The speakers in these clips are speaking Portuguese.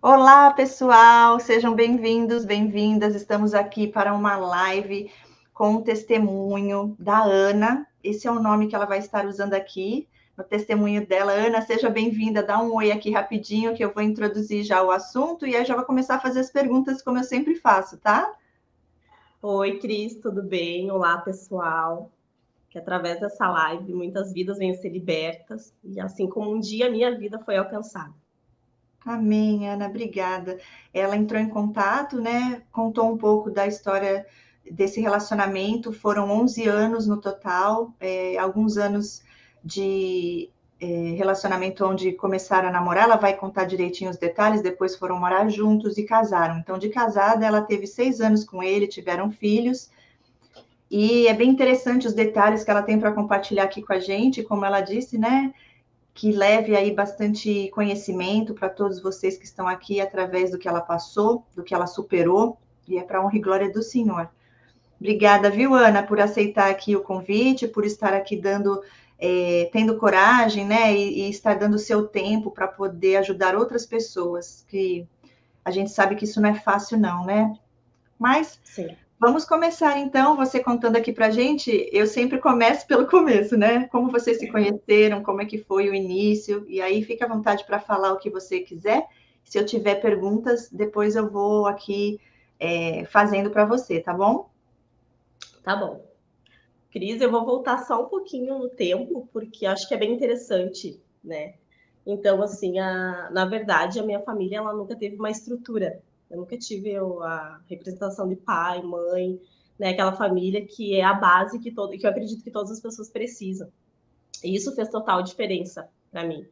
Olá, pessoal, sejam bem-vindos, bem-vindas. Estamos aqui para uma live com um testemunho da Ana. Esse é o nome que ela vai estar usando aqui no testemunho dela. Ana, seja bem-vinda. Dá um oi aqui rapidinho que eu vou introduzir já o assunto e aí já vou começar a fazer as perguntas como eu sempre faço, tá? Oi, Cris, tudo bem? Olá, pessoal. Que através dessa live muitas vidas venham ser libertas e assim como um dia a minha vida foi alcançada. Amém, Ana, obrigada. Ela entrou em contato, né? Contou um pouco da história desse relacionamento. Foram 11 anos no total, alguns anos de relacionamento onde começaram a namorar. Ela vai contar direitinho os detalhes. Depois foram morar juntos e casaram. Então, de casada, ela teve 6 anos com ele, tiveram filhos. E é bem interessante os detalhes que ela tem para compartilhar aqui com a gente, como ela disse, né? Que leve aí bastante conhecimento para todos vocês que estão aqui através do que ela passou, do que ela superou, e é para honra e glória do Senhor. Obrigada, viu, Ana, por aceitar aqui o convite, por estar aqui tendo coragem, né, e estar dando o seu tempo para poder ajudar outras pessoas, que a gente sabe que isso não é fácil, não, né? Mas Sim, vamos começar então, você contando aqui pra gente. Eu sempre começo pelo começo, né? Como vocês se conheceram, como é que foi o início, e aí fica à vontade para falar o que você quiser. Se eu tiver perguntas, depois eu vou aqui fazendo para você, tá bom? tá bom. Cris, eu vou voltar só um pouquinho no tempo, porque acho que é bem interessante, né? Então, assim, na verdade, a minha família ela nunca teve uma estrutura. Eu nunca tive a representação de pai, mãe, né? Aquela família que é a base que eu acredito que todas as pessoas precisam. E isso fez total diferença para mim.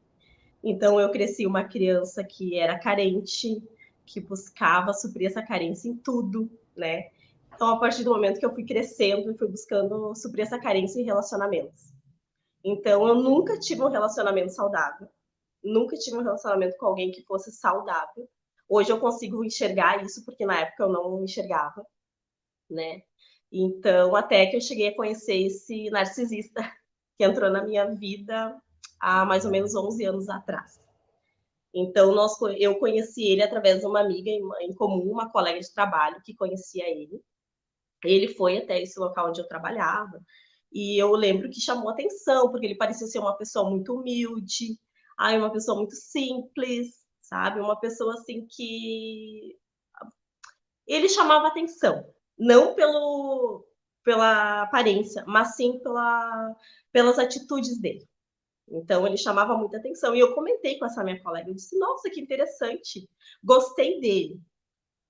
Então, eu cresci uma criança que era carente, que buscava suprir essa carência em tudo, né? Então, a partir do momento que eu fui crescendo e fui buscando suprir essa carência em relacionamentos. Então, eu nunca tive um relacionamento saudável, nunca tive um relacionamento com alguém que fosse saudável. Hoje eu consigo enxergar isso, porque na época eu não enxergava, né? Então, até que eu cheguei a conhecer esse narcisista que entrou na minha vida há mais ou menos 11 anos atrás. Então, eu conheci ele através de uma amiga em comum, uma colega de trabalho que conhecia ele. Ele foi até esse local onde eu trabalhava. E eu lembro que chamou atenção, porque ele parecia ser uma pessoa muito humilde, uma pessoa muito simples, sabe? Uma pessoa assim que ele chamava atenção, não pela aparência, mas sim pelas atitudes dele. Então, ele chamava muita atenção. E eu comentei com essa minha colega, eu disse, nossa, que interessante, gostei dele.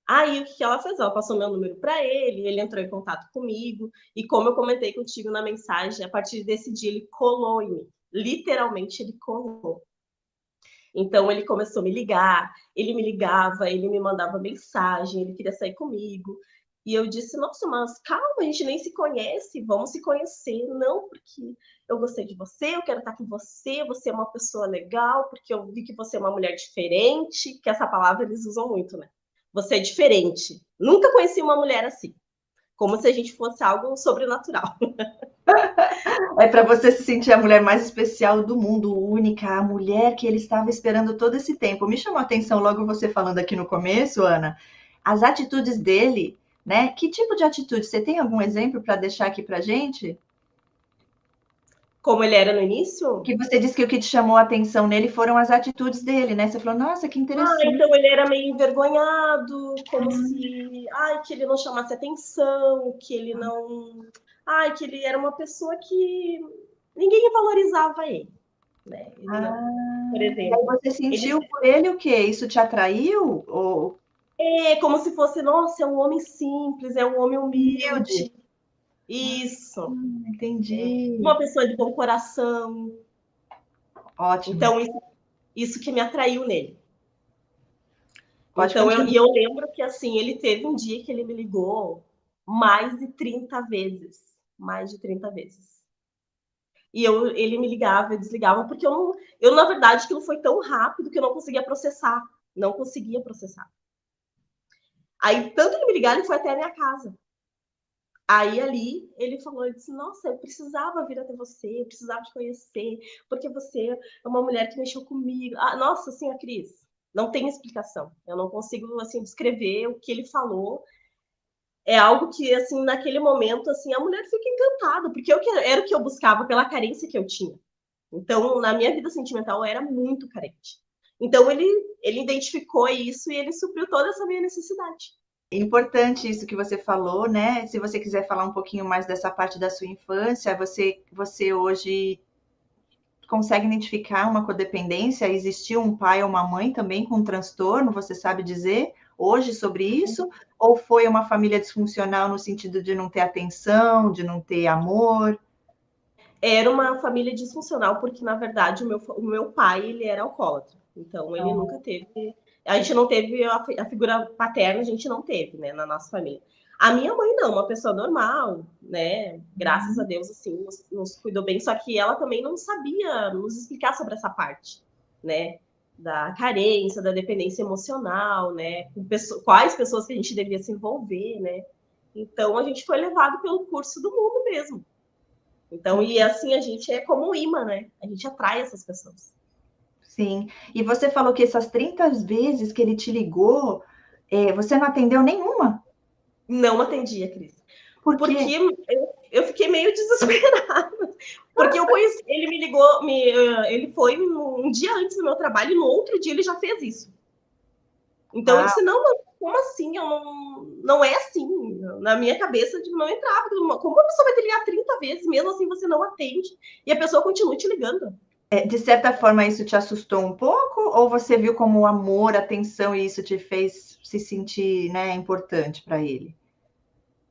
Aí, o que ela fez? Ela passou meu número para ele entrou em contato comigo, e como eu comentei contigo na mensagem, a partir desse dia ele colou em mim. Literalmente, ele colou. Então, ele começou a me ligar, ele me ligava, ele me mandava mensagem, ele queria sair comigo. E eu disse, nossa, mas calma, a gente nem se conhece, vamos se conhecer. Não, porque eu gostei de você, eu quero estar com você, você é uma pessoa legal, porque eu vi que você é uma mulher diferente, que essa palavra eles usam muito, né? Você é diferente. Nunca conheci uma mulher assim, como se a gente fosse algo sobrenatural. É para você se sentir a mulher mais especial do mundo, única, a mulher que ele estava esperando todo esse tempo. Me chamou a atenção logo você falando aqui no começo, Ana, as atitudes dele, né? Que tipo de atitude? Você tem algum exemplo para deixar aqui para gente? Como ele era no início, Que você disse que o que te chamou a atenção nele foram as atitudes dele, né? Você falou, nossa, que interessante. então ele era meio envergonhado, como se, que ele não chamasse atenção, que ele não, que ele era uma pessoa que ninguém valorizava ele, né? Ele não, por E aí exemplo, você ele sentiu por ele o quê? Isso te atraiu? Ou é como se fosse, nossa, é um homem simples, é um homem humilde? humilde, isso, Entendi. uma pessoa de bom coração. Ótimo. Então isso que me atraiu nele. Pode Então, continuar. eu lembro que, assim, ele teve um dia que ele me ligou mais de 30 vezes. Mais de 30 vezes. E ele me ligava e desligava, porque na verdade, aquilo foi tão rápido que eu não conseguia processar. Não conseguia processar. Aí, tanto ele me ligar, ele foi até a minha casa. Aí, ali, ele falou, ele disse, nossa, eu precisava vir até você, eu precisava te conhecer, porque você é uma mulher que mexeu comigo. Nossa, assim, a Cris. Não tem explicação. Eu não consigo, assim, descrever o que ele falou. É algo que, assim, naquele momento, assim, a mulher fica encantada, porque era o que eu buscava pela carência que eu tinha. Então, na minha vida sentimental, eu era muito carente. Então, ele identificou isso e ele supriu toda essa minha necessidade. Importante isso que você falou, né? Se você quiser falar um pouquinho mais dessa parte da sua infância, você hoje consegue identificar uma codependência? Existiu um pai ou uma mãe também com transtorno? Você sabe dizer hoje sobre isso? Ou foi uma família disfuncional no sentido de não ter atenção, de não ter amor? Era uma família disfuncional, porque, na verdade, o meu pai, ele era alcoólatra. Então, ele nunca teve... A gente não teve a figura paterna, a gente não teve, né, na nossa família. A minha mãe não, uma pessoa normal, né? Graças a Deus, assim, nos cuidou bem. Só que ela também não sabia nos explicar sobre essa parte, né? Da carência, da dependência emocional, né? Com quais pessoas que a gente devia se envolver, né? Então, a gente foi levado pelo curso do mundo mesmo. Então, e assim, a gente é como um imã, né? A gente atrai essas pessoas. Sim. E você falou que essas 30 vezes que ele te ligou, você não atendeu nenhuma? Não atendia, Cris. Por quê? Porque eu fiquei meio desesperada. Porque eu conheci, ele me ligou, ele foi um dia antes do meu trabalho e no outro dia ele já fez isso. Então eu Ah, disse, não, como assim? Eu não é assim. Na minha cabeça não entrava. Como a pessoa vai te ligar 30 vezes, mesmo assim você não atende, e a pessoa continua te ligando? de certa forma, isso te assustou um pouco? Ou você viu como amor, atenção, e isso te fez se sentir, né, importante para ele?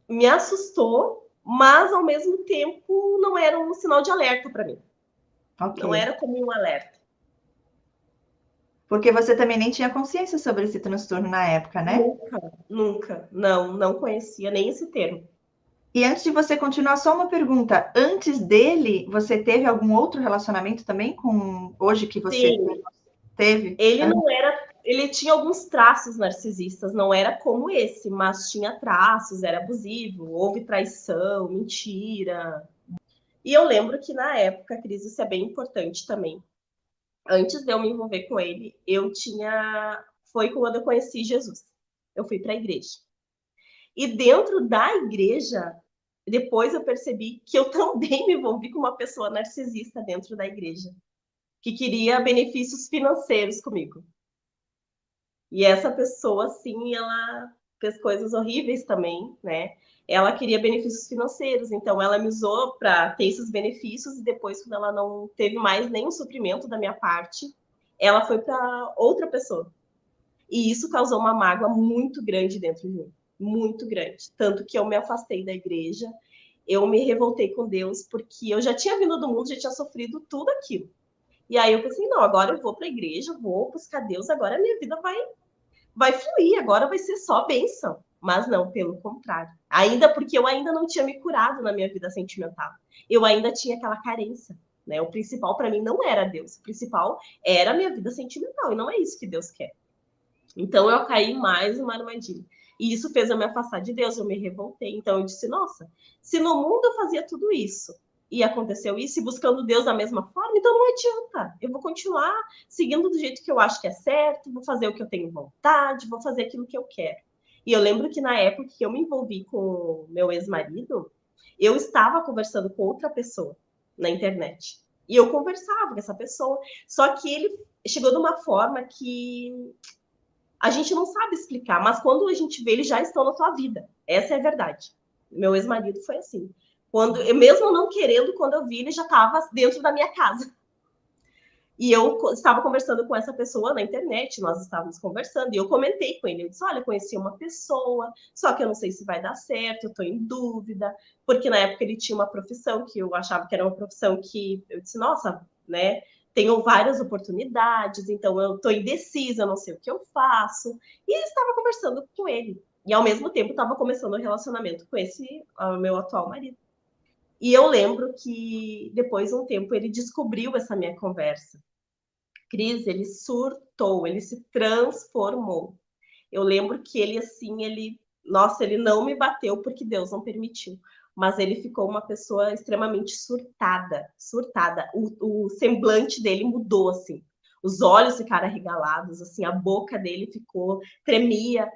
Me assustou, mas ao mesmo tempo não era um sinal de alerta para mim. Ok. Não era como um alerta. Porque você também nem tinha consciência sobre esse transtorno na época, né? Nunca, nunca. Não conhecia nem esse termo. E antes de você continuar, só uma pergunta. Antes dele, você teve algum outro relacionamento também com hoje que você Sim, teve? ele não era. Ele tinha alguns traços narcisistas, não era como esse, mas tinha traços, era abusivo, houve traição, mentira. E eu lembro que na época, Cris, isso é bem importante também. Antes de eu me envolver com ele, eu tinha. Foi quando eu conheci Jesus. Eu fui para a igreja. E dentro da igreja, depois eu percebi que eu também me envolvi com uma pessoa narcisista dentro da igreja, que queria benefícios financeiros comigo. E essa pessoa, sim, ela fez coisas horríveis também, né? Ela queria benefícios financeiros, então ela me usou para ter esses benefícios e depois, quando ela não teve mais nenhum suprimento da minha parte, ela foi para outra pessoa. E isso causou uma mágoa muito grande dentro de mim, muito grande. Tanto que eu me afastei da igreja, eu me revoltei com Deus, porque eu já tinha vindo do mundo, já tinha sofrido tudo aquilo. E aí eu pensei, não, agora eu vou para a igreja, vou buscar Deus, agora a minha vida vai fluir, agora vai ser só bênção. Mas não, pelo contrário. Ainda porque eu ainda não tinha me curado na minha vida sentimental. Eu ainda tinha aquela carência. Né? O principal para mim não era Deus. O principal era a minha vida sentimental. E não é isso que Deus quer. Então eu caí mais uma armadilha. E isso fez eu me afastar de Deus, eu me revoltei. Então eu disse, nossa, se no mundo eu fazia tudo isso e aconteceu isso, e buscando Deus da mesma forma, então não adianta. Eu vou continuar seguindo do jeito que eu acho que é certo, vou fazer o que eu tenho vontade, vou fazer aquilo que eu quero. E eu lembro que na época que eu me envolvi com o meu ex-marido, eu estava conversando com outra pessoa na internet. E eu conversava com essa pessoa, só que ele chegou de uma forma que a gente não sabe explicar, mas quando a gente vê, eles já estão na tua vida. Essa é a verdade. Meu ex-marido foi assim. Quando, mesmo não querendo, quando eu vi, ele já estava dentro da minha casa. E eu estava conversando com essa pessoa na internet, nós estávamos conversando, e eu comentei com ele, eu disse, olha, conheci uma pessoa, só que eu não sei se vai dar certo, eu estou em dúvida, porque na época ele tinha uma profissão que eu achava que era uma profissão que, eu disse, nossa, né, tenho várias oportunidades, então eu estou indecisa, eu não sei o que eu faço, e eu estava conversando com ele, e ao mesmo tempo estava começando um relacionamento com esse meu atual marido. E eu lembro que depois de um tempo ele descobriu essa minha conversa. Cris, ele surtou, ele se transformou. Eu lembro que ele, assim, nossa, ele não me bateu porque Deus não permitiu. Mas ele ficou uma pessoa extremamente surtada, surtada. O semblante dele mudou, assim. os olhos ficaram arregalados, assim, a boca dele tremia,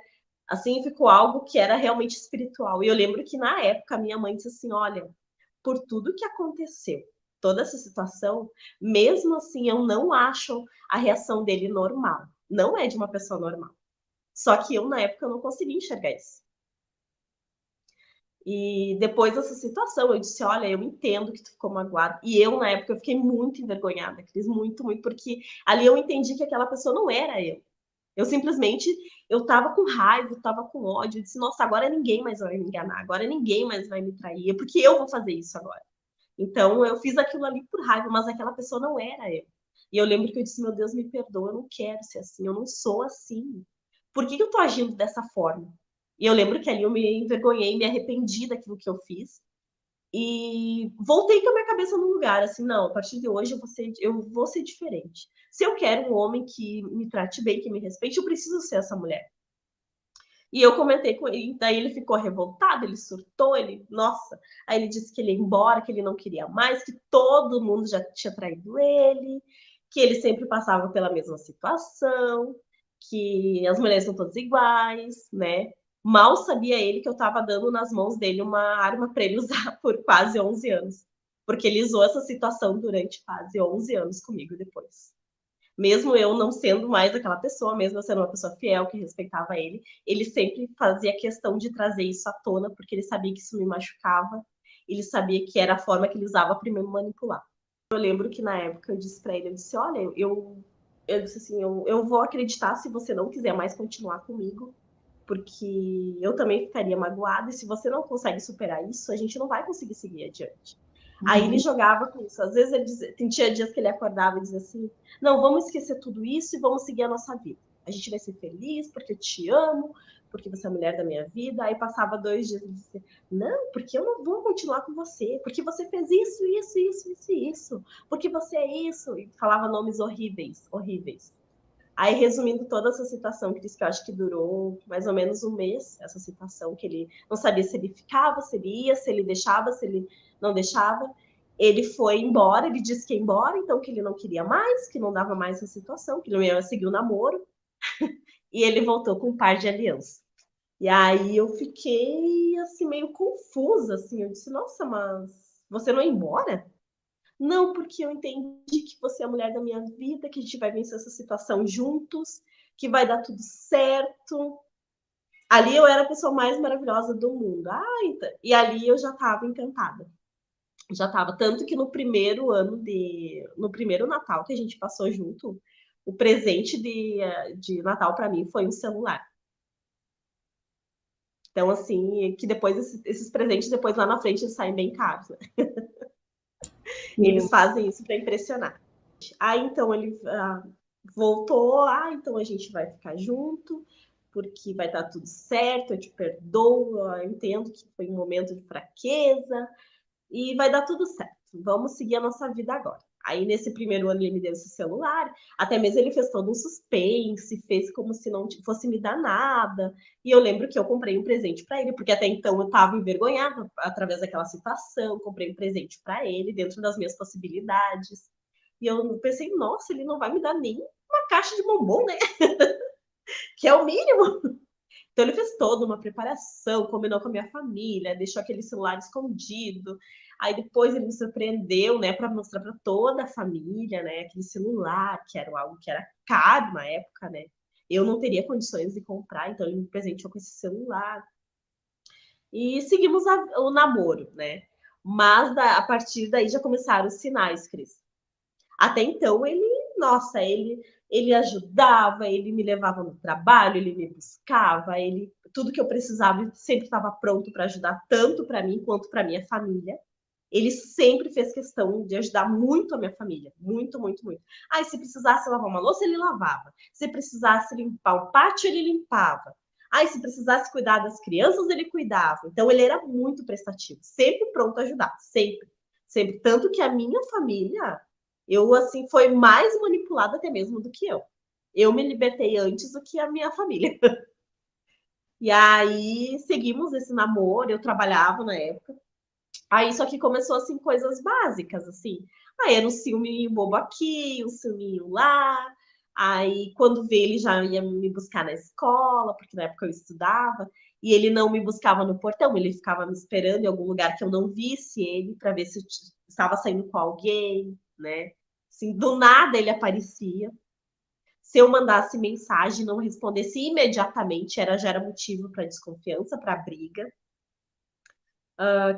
assim, ficou algo que era realmente espiritual. E eu lembro que na época minha mãe disse assim: olha, por tudo que aconteceu, toda essa situação, mesmo assim eu não acho a reação dele normal. Não é de uma pessoa normal. Só que eu, na época, eu não conseguia enxergar isso. E depois dessa situação, eu disse: olha, eu entendo que tu ficou magoado. E eu, na época, eu fiquei muito envergonhada, Cris, muito, muito, porque ali eu entendi que aquela pessoa não era eu. Eu simplesmente, eu tava com raiva, eu tava com ódio. Eu disse: nossa, agora ninguém mais vai me enganar, agora ninguém mais vai me trair, porque eu vou fazer isso agora. Então, eu fiz aquilo ali por raiva, mas aquela pessoa não era eu. E eu lembro que eu disse: meu Deus, me perdoa, eu não quero ser assim, eu não sou assim. Por que eu tô agindo dessa forma? E eu lembro que ali eu me envergonhei, me arrependi daquilo que eu fiz. E voltei com a minha cabeça no lugar, assim, não, a partir de hoje eu vou ser diferente. Se eu quero um homem que me trate bem, que me respeite, eu preciso ser essa mulher. E eu comentei com ele, daí ele ficou revoltado, ele surtou, nossa, aí ele disse que ele ia embora, que ele não queria mais, que todo mundo já tinha traído ele, que ele sempre passava pela mesma situação, que as mulheres são todas iguais, né? Mal sabia ele que eu estava dando nas mãos dele uma arma para ele usar por quase 11 anos, porque ele usou essa situação durante quase 11 anos comigo depois. Mesmo eu não sendo mais aquela pessoa, mesmo eu sendo uma pessoa fiel, que respeitava ele, ele sempre fazia questão de trazer isso à tona, porque ele sabia que isso me machucava, ele sabia que era a forma que ele usava para me manipular. Eu lembro que na época eu disse para ele, eu disse: olha, eu disse assim, eu vou acreditar se você não quiser mais continuar comigo, porque eu também ficaria magoada, e se você não consegue superar isso, a gente não vai conseguir seguir adiante. Aí ele jogava com isso. Às vezes ele dizia, tinha dias que ele acordava e dizia assim: não, vamos esquecer tudo isso e vamos seguir a nossa vida. A gente vai ser feliz porque eu te amo, porque você é a mulher da minha vida. Aí passava 2 dias e dizia: não, porque eu não vou continuar com você, porque você fez isso, isso, isso, isso, isso, porque você é isso. E falava nomes horríveis, horríveis. Aí, resumindo toda essa situação, Cris, que eu acho que durou mais ou menos um mês, essa situação, que ele não sabia se ele ficava, se ele ia, se ele deixava, se ele não deixava. Ele foi embora, ele disse que ia embora, então que ele não queria mais, que não dava mais essa situação, que não ia seguir o namoro. E ele voltou com um par de alianças. E aí eu fiquei, assim, meio confusa, assim. Eu disse: nossa, mas você não ia embora? Não, porque eu entendi que você é a mulher da minha vida, que a gente vai vencer essa situação juntos, que vai dar tudo certo. Ali eu era a pessoa mais maravilhosa do mundo. Então. E ali eu já estava encantada. Já estava. Tanto que no primeiro Natal que a gente passou junto, o presente de Natal para mim foi um celular. Então, assim, que depois esses presentes, depois lá na frente, eles saem bem caros, né? Eles fazem isso para impressionar. Aí então ele voltou, então a gente vai ficar junto, porque vai dar tudo certo, eu te perdoo, eu entendo que foi um momento de fraqueza e vai dar tudo certo. Vamos seguir a nossa vida agora. Aí nesse primeiro ano ele me deu esse celular, até mesmo ele fez todo um suspense, fez como se não fosse me dar nada. E eu lembro que eu comprei um presente para ele, porque até então eu estava envergonhada através daquela situação, comprei um presente para ele dentro das minhas possibilidades. E eu pensei: nossa, ele não vai me dar nem uma caixa de bombom, né? Que é o mínimo. Então ele fez toda uma preparação, combinou com a minha família, deixou aquele celular escondido. Aí depois ele me surpreendeu, né, para mostrar para toda a família, né, aquele celular, que era algo que era caro na época, né? Eu não teria condições de comprar, então ele me presenteou com esse celular. E seguimos o namoro, né? Mas a partir daí já começaram os sinais, Cris. Até então nossa, ele ajudava, ele me levava no trabalho, ele me buscava, tudo que eu precisava, ele sempre estava pronto para ajudar, tanto para mim quanto para minha família. Ele sempre fez questão de ajudar muito a minha família, muito, muito, muito. Aí, se precisasse lavar uma louça, ele lavava. Se precisasse limpar o pátio, ele limpava. Aí, se precisasse cuidar das crianças, ele cuidava. Então, ele era muito prestativo, sempre pronto a ajudar, sempre, sempre. Tanto que a minha família, eu, assim, foi mais manipulada até mesmo do que eu. Eu me libertei antes do que a minha família. E aí, seguimos esse namoro, eu trabalhava na época. Aí, só que começou, assim, coisas básicas, assim. Aí era um ciúminho bobo aqui, um ciúminho lá. Aí, quando vê, ele já ia me buscar na escola, porque na época eu estudava, e ele não me buscava no portão, ele ficava me esperando em algum lugar que eu não visse ele, para ver se eu estava saindo com alguém, né? Assim, do nada ele aparecia. Se eu mandasse mensagem e não respondesse imediatamente, já era motivo para desconfiança, para briga.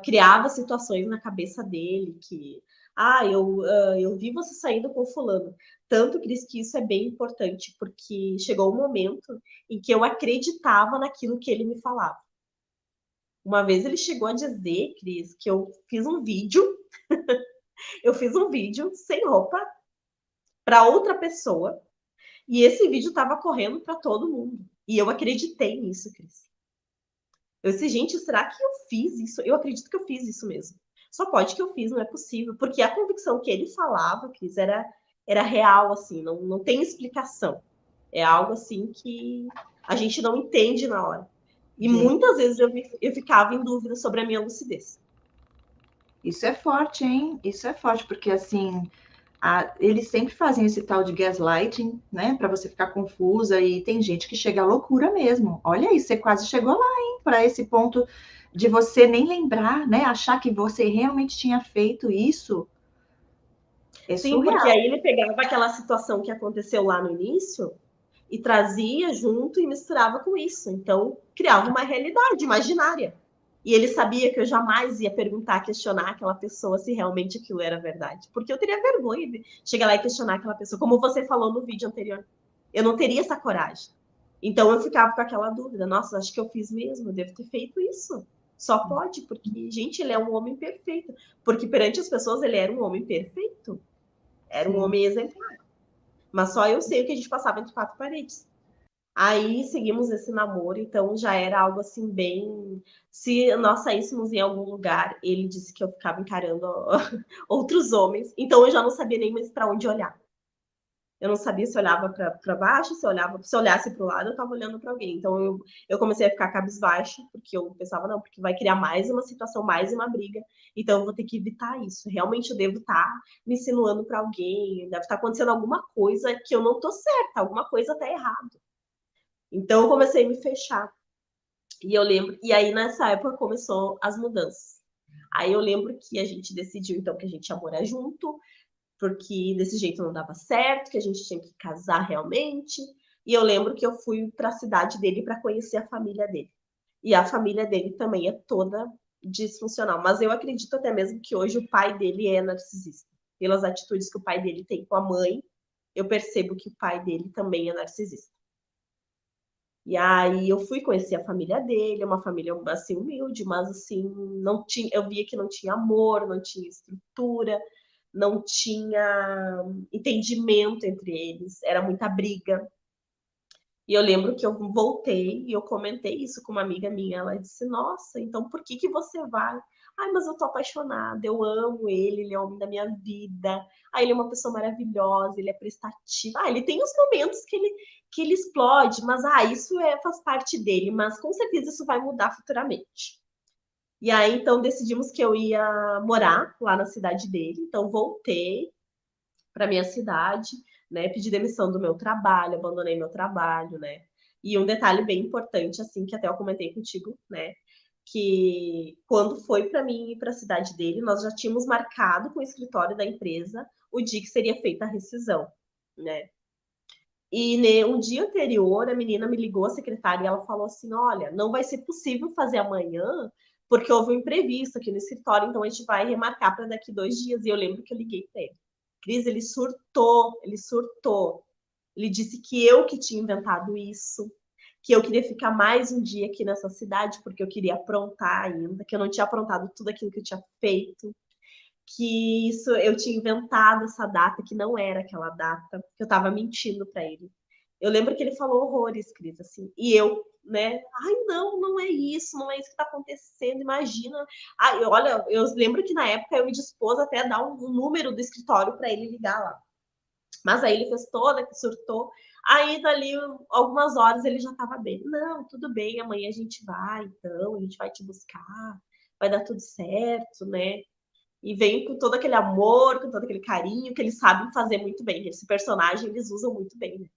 Criava situações na cabeça dele que, eu vi você saindo com fulano. Tanto, Cris, que isso é bem importante, porque chegou um momento em que eu acreditava naquilo que ele me falava. Uma vez ele chegou a dizer, Cris, que eu fiz um vídeo, eu fiz um vídeo sem roupa para outra pessoa, e esse vídeo estava correndo para todo mundo. E eu acreditei nisso, Cris. Eu disse, gente, será que eu fiz isso? Eu acredito que eu fiz isso mesmo. Só pode que eu fiz, não é possível. Porque a convicção que ele falava, Cris, era real, assim, não tem explicação. É algo, assim, que a gente não entende na hora. E Gente, muitas vezes eu ficava em dúvida sobre a minha lucidez. isso é forte, hein? Isso é forte, porque assim, eles sempre fazem esse tal de gaslighting, né? Para você ficar confusa, e tem gente que chega à loucura mesmo. Olha aí, você quase chegou lá, hein? Para esse ponto de você nem lembrar, né? Achar que você realmente tinha feito isso. É Sim, porque surreal. aí ele pegava aquela situação que aconteceu lá no início e trazia junto e misturava com isso. Então, criava uma realidade imaginária. E ele sabia que eu jamais ia perguntar, questionar aquela pessoa se realmente aquilo era verdade. Porque eu teria vergonha de chegar lá e questionar aquela pessoa, como você falou no vídeo anterior. Eu não teria essa coragem. Então eu ficava com aquela dúvida: nossa, acho que eu fiz mesmo, eu devo ter feito isso. Só pode, porque, gente, ele é um homem perfeito. Porque perante as pessoas ele era um homem perfeito. Era um Sim. homem exemplar. Mas só eu sei o que a gente passava entre quatro paredes. Aí seguimos esse namoro, então já era algo assim bem. Se nós saíssemos em algum lugar, ele disse que eu ficava encarando outros homens, então eu já não sabia nem mais para onde olhar. Eu não sabia se olhava para baixo, se olhasse para o lado, eu estava olhando para alguém. Então eu comecei a ficar cabisbaixa, porque eu pensava, não, porque vai criar mais uma situação, mais uma briga, então eu vou ter que evitar isso. Realmente eu devo estar me insinuando para alguém, deve estar acontecendo alguma coisa que eu não estou certa, alguma coisa está errada. Então eu comecei a me fechar. E eu lembro, e aí nessa época começou as mudanças. Aí eu lembro que a gente decidiu então que a gente ia morar junto, porque desse jeito não dava certo, que a gente tinha que casar realmente. E eu lembro que eu fui para a cidade dele para conhecer a família dele. E a família dele também é toda disfuncional. Mas eu acredito até mesmo que hoje o pai dele é narcisista. Pelas atitudes que o pai dele tem com a mãe, eu percebo que o pai dele também é narcisista. E aí eu fui conhecer a família dele, uma família assim humilde, mas assim, não tinha, eu via que não tinha amor, não tinha estrutura, não tinha entendimento entre eles, era muita briga. E eu lembro que eu voltei e eu comentei isso com uma amiga minha. Ela disse: Nossa, então por que você vai? Ai, mas eu tô apaixonada, eu amo ele, ele é o homem da minha vida. Ah, ele é uma pessoa maravilhosa, ele é prestativo. Ah, ele tem os momentos que ele explode, mas isso faz parte dele, mas com certeza isso vai mudar futuramente. E aí, então, decidimos que eu ia morar lá na cidade dele. Então, voltei para minha cidade, né? Pedi demissão do meu trabalho, abandonei meu trabalho, né? E um detalhe bem importante, assim, que até eu comentei contigo, né? Que quando foi para mim ir para a cidade dele, nós já tínhamos marcado com o escritório da empresa o dia que seria feita a rescisão, né? E um dia anterior, a menina me ligou, a secretária, e ela falou assim: Olha, não vai ser possível fazer amanhã, porque houve um imprevisto aqui no escritório, então a gente vai remarcar para daqui 2 dias. E eu lembro que eu liguei para ele. Cris, ele surtou, ele surtou. Ele disse que eu que tinha inventado isso, que eu queria ficar mais um dia aqui nessa cidade, porque eu queria aprontar ainda, que eu não tinha aprontado tudo aquilo que eu tinha feito, que isso eu tinha inventado essa data que não era aquela data, que eu estava mentindo para ele. Eu lembro que ele falou horrores, Cris, assim, e eu, né? Ai, não, não é isso, não é isso que está acontecendo, imagina. Ai, olha, eu lembro que na época eu me dispus até a dar um número do escritório para ele ligar lá. Mas aí ele fez toda, que surtou. Aí, dali algumas horas, ele já estava bem. Não, tudo bem, amanhã a gente vai, então, a gente vai te buscar, vai dar tudo certo, né? e vem com todo aquele amor, com todo aquele carinho que eles sabem fazer muito bem. Esse personagem eles usam muito bem, né?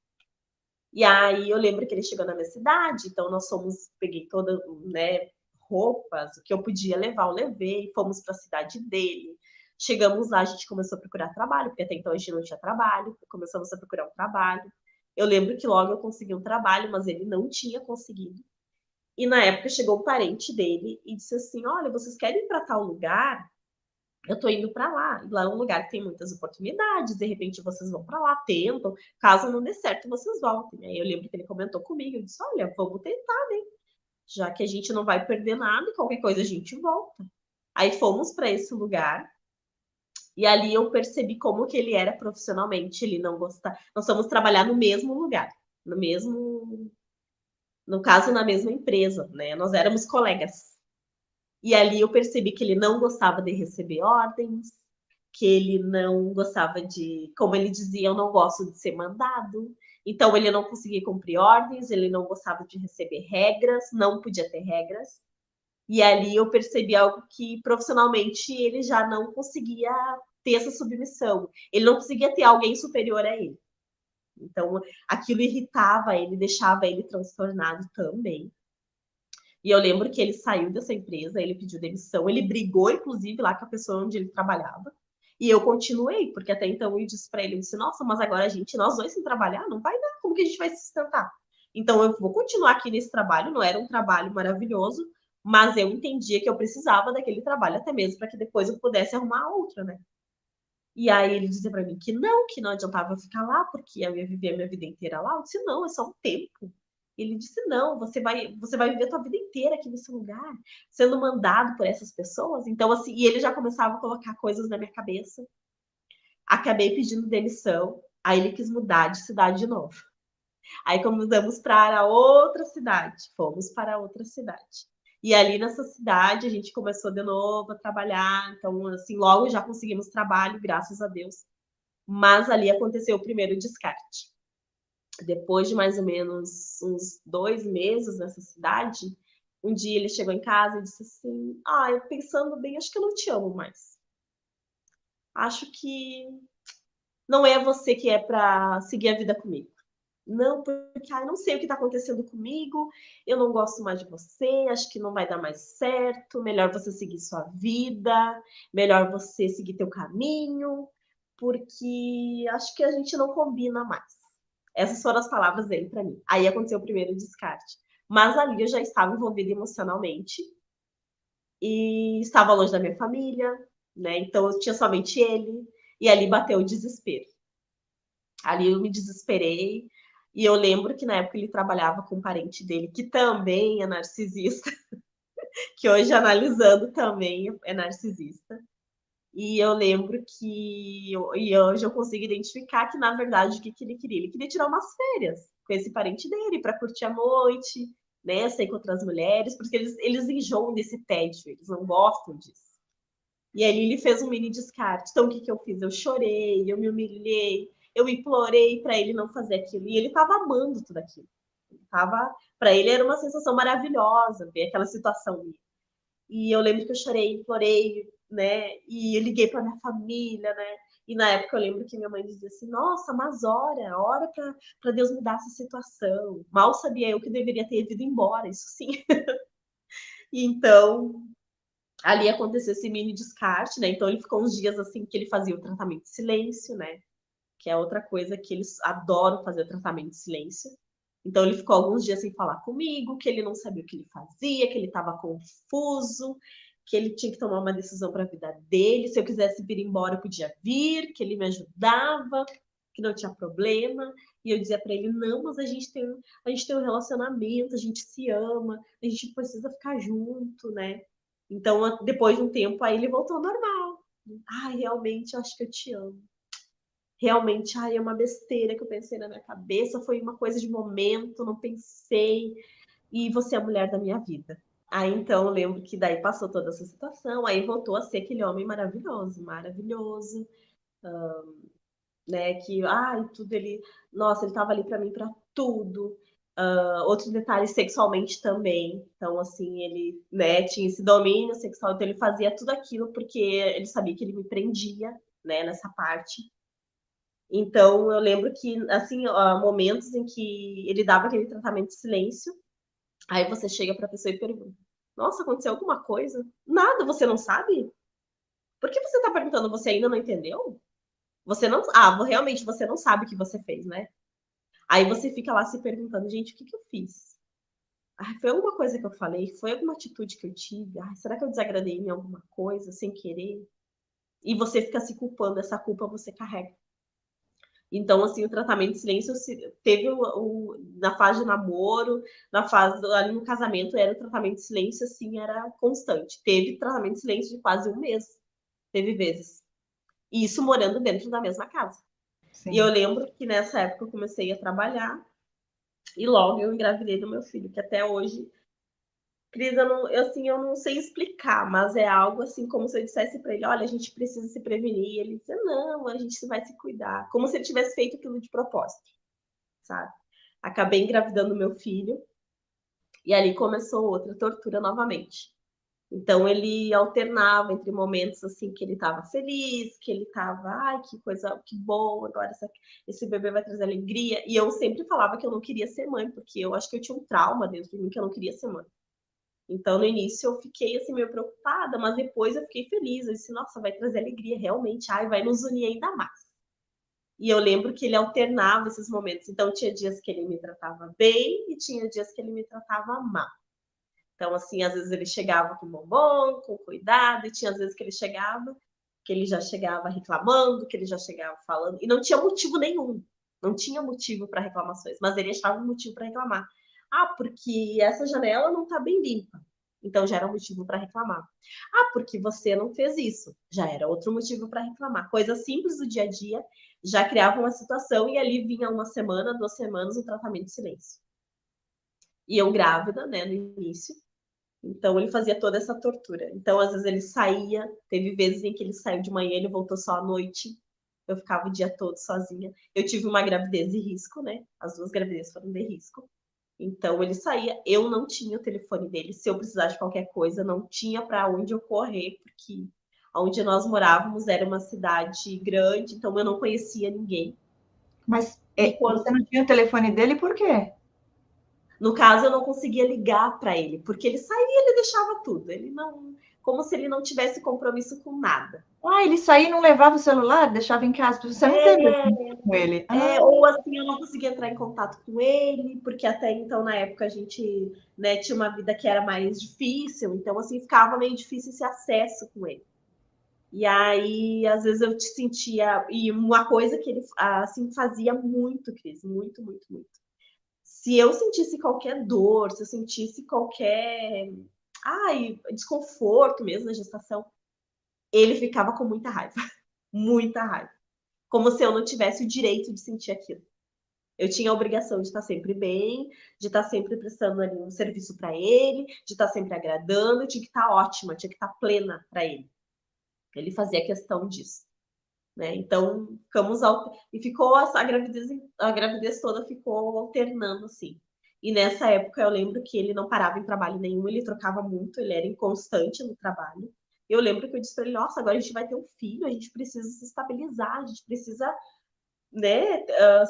E aí eu lembro que ele chegou na minha cidade, então nós fomos, peguei toda, né, roupas, o que eu podia levar, eu levei, fomos para a cidade dele. Chegamos lá, a gente começou a procurar trabalho, porque até então a gente não tinha trabalho, começamos a procurar um trabalho. Eu lembro que logo eu consegui um trabalho, mas ele não tinha conseguido. E na época chegou um parente dele e disse assim: olha, vocês querem ir para tal lugar? Eu tô indo para lá. E lá é um lugar que tem muitas oportunidades, de repente vocês vão para lá, tentam. Caso não dê certo, vocês voltem. Aí eu lembro que ele comentou comigo, eu disse: olha, vamos tentar, né? Já que a gente não vai perder nada, qualquer coisa a gente volta. Aí fomos para esse lugar. E ali eu percebi como que ele era profissionalmente, ele não gostava. Nós fomos trabalhar no mesmo lugar, no mesmo, no caso, na mesma empresa, né? Nós éramos colegas. E ali eu percebi que ele não gostava de receber ordens, que ele não gostava de, como ele dizia, eu não gosto de ser mandado. Então ele não conseguia cumprir ordens, ele não gostava de receber regras, não podia ter regras. E ali eu percebi algo que profissionalmente ele já não conseguia ter essa submissão. Ele não conseguia ter alguém superior a ele. Então aquilo irritava ele, deixava ele transtornado também. E eu lembro que ele saiu dessa empresa, ele pediu demissão, ele brigou, inclusive, lá com a pessoa onde ele trabalhava. E eu continuei, porque até então eu disse para ele, eu disse, nossa, mas agora a gente, nós dois sem trabalhar, não vai dar, como que a gente vai se sustentar? Então eu vou continuar aqui nesse trabalho, não era um trabalho maravilhoso, mas eu entendia que eu precisava daquele trabalho até mesmo para que depois eu pudesse arrumar outra, né? E aí ele dizia para mim que não adiantava eu ficar lá, porque eu ia viver a minha vida inteira lá. Eu disse, não, é só um tempo. Ele disse, não, você vai viver a tua vida inteira aqui nesse lugar, sendo mandado por essas pessoas. Então, assim, e ele já começava a colocar coisas na minha cabeça. Acabei pedindo demissão, aí ele quis mudar de cidade de novo. Aí mudamos para outra cidade, fomos para outra cidade. E ali nessa cidade a gente começou de novo a trabalhar, então assim, logo já conseguimos trabalho, graças a Deus. Mas ali aconteceu o primeiro descarte. Depois de mais ou menos uns 2 meses nessa cidade, um dia ele chegou em casa e disse assim: ah, eu pensando bem, acho que eu não te amo mais. Acho que não é você que é para seguir a vida comigo. Não, porque eu não sei o que está acontecendo comigo, eu não gosto mais de você, acho que não vai dar mais certo, melhor você seguir sua vida, melhor você seguir teu caminho, porque acho que a gente não combina mais. Essas foram as palavras dele para mim. Aí aconteceu o primeiro descarte. Mas ali eu já estava envolvida emocionalmente e estava longe da minha família, né? Então eu tinha somente ele e ali bateu o desespero. Ali eu me desesperei. E eu lembro que na época ele trabalhava com um parente dele, que também é narcisista, que hoje analisando também é narcisista. E eu lembro que e hoje eu consigo identificar que, na verdade, o que, que ele queria? Ele queria tirar umas férias com esse parente dele para curtir a noite, né? Sair com outras mulheres, porque eles enjoam desse tédio, eles não gostam disso. E aí ele fez um mini descarte. Então, o que, que eu fiz? Eu chorei, eu me humilhei, eu implorei para ele não fazer aquilo. E ele estava amando tudo aquilo. Para ele era uma sensação maravilhosa ver aquela situação. E eu lembro que eu chorei, implorei, né? E eu liguei para minha família, né? E na época eu lembro que minha mãe dizia assim: nossa, mas ora para Deus mudar essa situação. Mal sabia eu que deveria ter ido embora, isso sim. E então ali aconteceu esse mini descarte, né? Então ele ficou uns dias assim que ele fazia o tratamento de silêncio, né? Que é outra coisa que eles adoram fazer o tratamento de silêncio. Então ele ficou alguns dias sem falar comigo, que ele não sabia o que ele fazia, que ele estava confuso, que ele tinha que tomar uma decisão para a vida dele. Se eu quisesse vir embora, eu podia vir, que ele me ajudava, que não tinha problema. E eu dizia para ele: não, mas a gente tem um relacionamento, a gente se ama, a gente precisa ficar junto, né? Então, depois de um tempo, aí ele voltou ao normal. Ai, realmente, eu acho que eu te amo. Realmente, ai, é uma besteira que eu pensei na minha cabeça, foi uma coisa de momento, não pensei, e você é a mulher da minha vida. Aí então eu lembro que daí passou toda essa situação, aí voltou a ser aquele homem maravilhoso, maravilhoso, né? Que, ai, tudo ele, nossa, ele tava ali para mim para tudo. Outro detalhe, sexualmente também. Então, assim, ele, né, tinha esse domínio sexual, então ele fazia tudo aquilo porque ele sabia que ele me prendia, né, nessa parte. Então, eu lembro que, assim, momentos em que ele dava aquele tratamento de silêncio, aí você chega pra pessoa e pergunta: "Nossa, aconteceu alguma coisa?". "Nada, você não sabe? Por que você tá perguntando? Você ainda não entendeu? Você não realmente você não sabe o que você fez, né?". Aí você fica lá se perguntando: "Gente, o que que eu fiz? Ai, foi alguma coisa que eu falei? Foi alguma atitude que eu tive? Ai, será que eu desagradei em alguma coisa sem querer?". E você fica se culpando, essa culpa você carrega. Então, assim, o tratamento de silêncio teve na fase de namoro, na fase ali no casamento, era o tratamento de silêncio, assim, era constante. Teve tratamento de silêncio de quase um mês, teve vezes. E isso morando dentro da mesma casa. E eu Sim. lembro que nessa época eu comecei a trabalhar e logo eu engravidei do meu filho, que até hoje, Cris, eu não sei explicar, mas é algo assim como se eu dissesse para ele: "Olha, a gente precisa se prevenir", e ele dizia: "Não, a gente vai se cuidar", como se ele tivesse feito aquilo de propósito, sabe. Acabei engravidando meu filho e ali começou outra tortura novamente. Então ele alternava entre momentos, assim, que ele estava feliz, que ele estava: "Ai, que coisa, que bom, agora esse bebê vai trazer alegria", e eu sempre falava que eu não queria ser mãe, porque eu acho que eu tinha um trauma dentro de mim que eu não queria ser mãe. Então no início eu fiquei, assim, meio preocupada, mas depois eu fiquei feliz, eu disse: "Nossa, vai trazer alegria realmente, ai, vai nos unir ainda mais". E eu lembro que ele alternava esses momentos, então tinha dias que ele me tratava bem e tinha dias que ele me tratava mal. Então, assim, às vezes ele chegava com bombom, com cuidado, e tinha às vezes que ele chegava, que ele já chegava reclamando, que ele já chegava falando, e não tinha motivo nenhum, não tinha motivo para reclamações, mas ele achava um motivo para reclamar. Ah, porque essa janela não está bem limpa. Então já era um motivo para reclamar. Ah, porque você não fez isso. Já era outro motivo para reclamar. Coisas simples do dia a dia já criavam uma situação e ali vinha uma semana, 2 semanas, o tratamento de silêncio. E eu grávida, né, no início, então ele fazia toda essa tortura. Então, às vezes, ele saía, teve vezes em que ele saiu de manhã, ele voltou só à noite. Eu ficava o dia todo sozinha. Eu tive uma gravidez de risco, né? As 2 gravidezes foram de risco. Então ele saía, eu não tinha o telefone dele. Se eu precisasse de qualquer coisa, não tinha para onde eu correr, porque onde nós morávamos era uma cidade grande, então eu não conhecia ninguém. Mas E você quando não tinha o telefone dele por quê? No caso, eu não conseguia ligar para ele, porque ele saía e ele deixava tudo. Ele não, como se ele não tivesse compromisso com nada. Ah, ele saía e não levava o celular, deixava em casa, você não teve assim com ele? Ah, Ou assim, eu não conseguia entrar em contato com ele, porque até então, na época, a gente, né, tinha uma vida que era mais difícil, então, assim, ficava meio difícil esse acesso com ele. E aí, às vezes, eu te sentia. E uma coisa que ele, assim, fazia muito, Cris, muito, muito, muito. Se eu sentisse qualquer dor, se eu sentisse qualquer, ai, desconforto mesmo na gestação, ele ficava com muita raiva, muita raiva. Como se eu não tivesse o direito de sentir aquilo. Eu tinha a obrigação de estar sempre bem, de estar sempre prestando ali um serviço para ele, de estar sempre agradando, tinha que estar ótima, tinha que estar plena para ele. Ele fazia questão disso, né? Então, e ficou a gravidez toda ficou alternando assim. E nessa época eu lembro que ele não parava em trabalho nenhum, ele trocava muito, ele era inconstante no trabalho. Eu lembro que eu disse para ele: "Nossa, agora a gente vai ter um filho, a gente precisa se estabilizar, a gente precisa, né,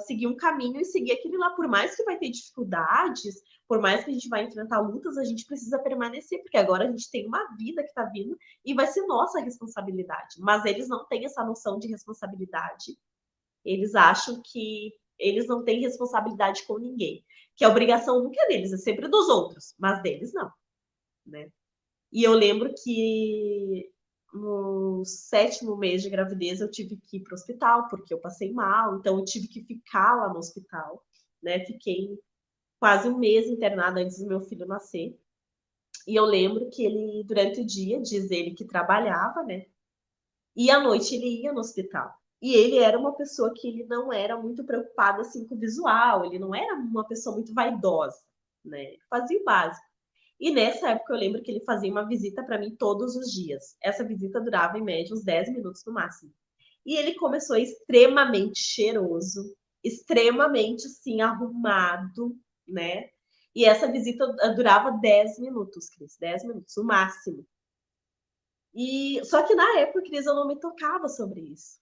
seguir um caminho e seguir aquele lá, por mais que vai ter dificuldades, por mais que a gente vai enfrentar lutas, a gente precisa permanecer, porque agora a gente tem uma vida que está vindo e vai ser nossa responsabilidade". Mas eles não têm essa noção de responsabilidade. Eles acham que eles não têm responsabilidade com ninguém, que a obrigação nunca é deles, é sempre dos outros, mas deles não, né. E eu lembro que no 7º mês de gravidez eu tive que ir para o hospital, porque eu passei mal, então eu tive que ficar lá no hospital, né, fiquei quase um mês internada antes do meu filho nascer. E eu lembro que ele, durante o dia, diz ele que trabalhava, né, e à noite ele ia no hospital. E ele era uma pessoa que ele não era muito preocupado, assim, com o visual, ele não era uma pessoa muito vaidosa, né, ele fazia o básico. E nessa época eu lembro que ele fazia uma visita para mim todos os dias. Essa visita durava em média uns 10 minutos no máximo. E ele começou extremamente cheiroso, extremamente assim arrumado, né? E essa visita durava 10 minutos, Cris, 10 minutos, o máximo. E só que na época, Cris, eu não me tocava sobre isso.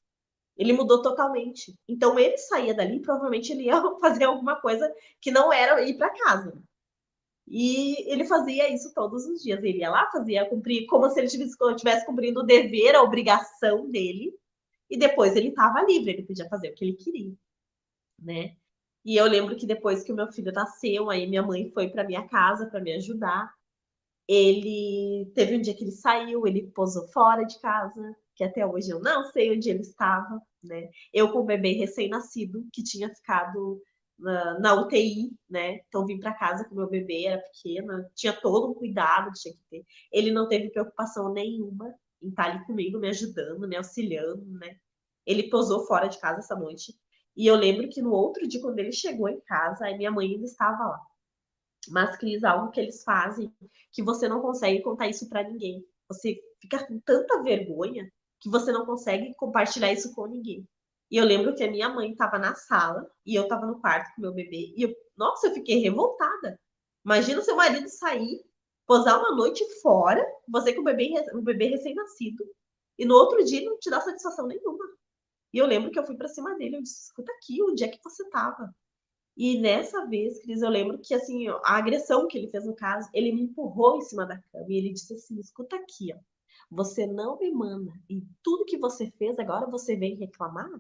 Ele mudou totalmente. Então ele saía dali, provavelmente ele ia fazer alguma coisa que não era ir para casa. E ele fazia isso todos os dias. Ele ia lá, fazia cumprir, como se ele estivesse cumprindo o dever, a obrigação dele. E depois ele estava livre, ele podia fazer o que ele queria, né? E eu lembro que depois que o meu filho nasceu, aí minha mãe foi para minha casa para me ajudar. Ele teve um dia que ele saiu, ele posou fora de casa, que até hoje eu não sei onde ele estava, né? Eu com o bebê recém-nascido, que tinha ficado na UTI, né? Então vim para casa com o meu bebê, era pequena, tinha todo um cuidado que tinha que ter. Ele não teve preocupação nenhuma em estar ali comigo, me ajudando, me auxiliando, né? Ele posou fora de casa essa noite. E eu lembro que no outro dia, quando ele chegou em casa, a minha mãe ainda estava lá. Mas, Cris, algo que eles fazem que você não consegue contar isso para ninguém. Você fica com tanta vergonha que você não consegue compartilhar isso com ninguém. E eu lembro que a minha mãe estava na sala e eu estava no quarto com meu bebê. E nossa, eu fiquei revoltada. Imagina seu marido sair, posar uma noite fora, você com o bebê recém-nascido, e no outro dia não te dá satisfação nenhuma. E eu lembro que eu fui para cima dele, eu disse, escuta aqui, onde é que você estava? E nessa vez, Cris, eu lembro que assim, a agressão que ele fez no caso, ele me empurrou em cima da cama e ele disse assim: escuta aqui, ó, você não me manda e tudo que você fez agora você vem reclamar?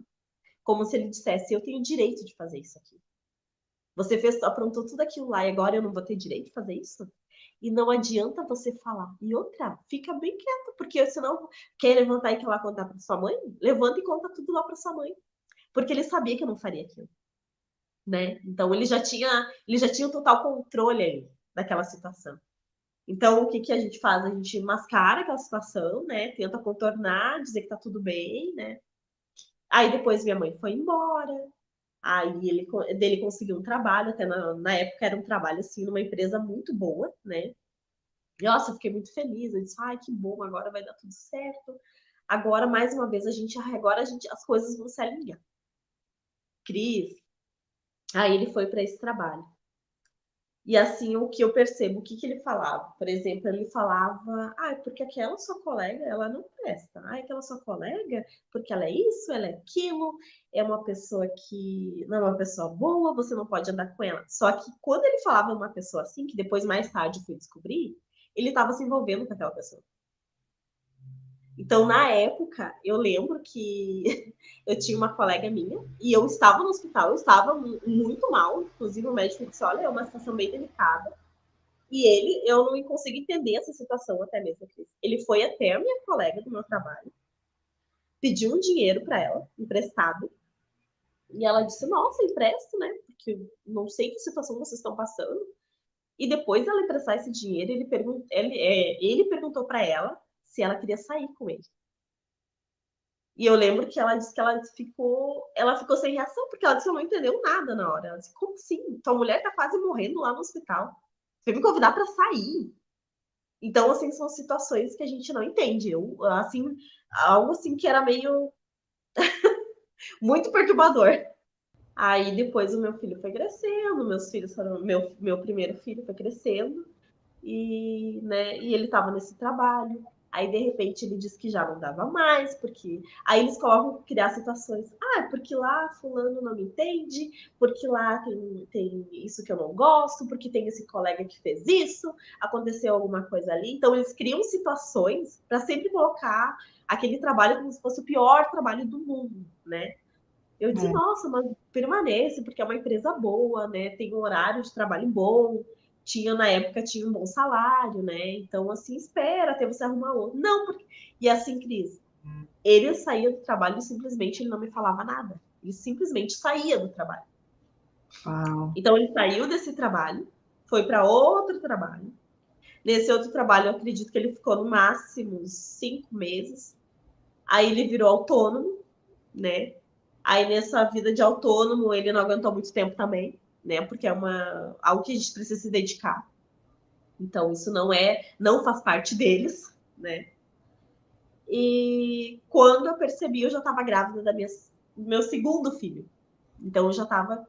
Como se ele dissesse: eu tenho direito de fazer isso aqui. Você fez, aprontou tudo aquilo lá e agora eu não vou ter direito de fazer isso? E não adianta você falar. E outra, fica bem quieto, porque senão quer levantar e quer lá contar para sua mãe? Levanta e conta tudo lá para sua mãe. Porque ele sabia que eu não faria aquilo. Né? Então ele já tinha o total controle aí daquela situação. Então o que que a gente faz? A gente mascara aquela situação, né? Tenta contornar, dizer que tá tudo bem, né? Aí depois minha mãe foi embora. Aí dele conseguiu um trabalho, até na época era um trabalho assim numa empresa muito boa, né? E, nossa, eu fiquei muito feliz. Eu disse, ai, que bom, agora vai dar tudo certo. Agora, mais uma vez, as coisas vão se alinhar. Cris, aí ele foi para esse trabalho. E assim, o que eu percebo, o que que ele falava? Por exemplo, ele falava, ah, porque aquela sua colega, ela não presta. Ah, aquela sua colega, porque ela é isso, ela é aquilo, é uma pessoa que não é uma pessoa boa, você não pode andar com ela. Só que quando ele falava uma pessoa assim, que depois mais tarde eu fui descobrir, ele estava se envolvendo com aquela pessoa. Então, na época, eu lembro que eu tinha uma colega minha e eu estava no hospital, eu estava muito mal, inclusive o médico disse, olha, é uma situação bem delicada. E eu não consigo entender essa situação até mesmo. Ele foi até a minha colega do meu trabalho, pediu um dinheiro para ela, emprestado, e ela disse, nossa, empresto, né? Porque eu não sei que situação vocês estão passando. E depois dela emprestar esse dinheiro, ele perguntou para ela se ela queria sair com ele. E eu lembro que ela disse que ela ficou sem reação, porque ela disse que não entendeu nada na hora. Ela disse, como assim? Tua mulher tá quase morrendo lá no hospital. Você me convidar para sair. Então, assim, são situações que a gente não entende. Assim, algo assim que era meio muito perturbador. Aí depois o meu filho foi crescendo, meus filhos foram, meu primeiro filho foi crescendo e, né, e ele estava nesse trabalho. Aí, de repente, ele disse que já não dava mais, porque aí eles colocam criar situações. Ah, porque lá fulano não me entende, porque lá tem isso que eu não gosto, porque tem esse colega que fez isso, aconteceu alguma coisa ali. Então, eles criam situações para sempre colocar aquele trabalho como se fosse o pior trabalho do mundo, né? Eu disse, nossa, mas permanece, porque é uma empresa boa, né? Tem um horário de trabalho bom, na época tinha um bom salário, né? Então, assim, espera até você arrumar outro. Não, porque. E assim, Cris, ele saía do trabalho e simplesmente ele não me falava nada. Ele simplesmente saía do trabalho. Uau. Então, ele saiu desse trabalho, foi para outro trabalho. Nesse outro trabalho, eu acredito que ele ficou no máximo 5 meses. Aí ele virou autônomo, né? Aí nessa vida de autônomo, ele não aguentou muito tempo também, né? Porque é algo que a gente precisa se dedicar. Então, isso não faz parte deles, né? E quando eu percebi, eu já estava grávida do meu segundo filho. Então,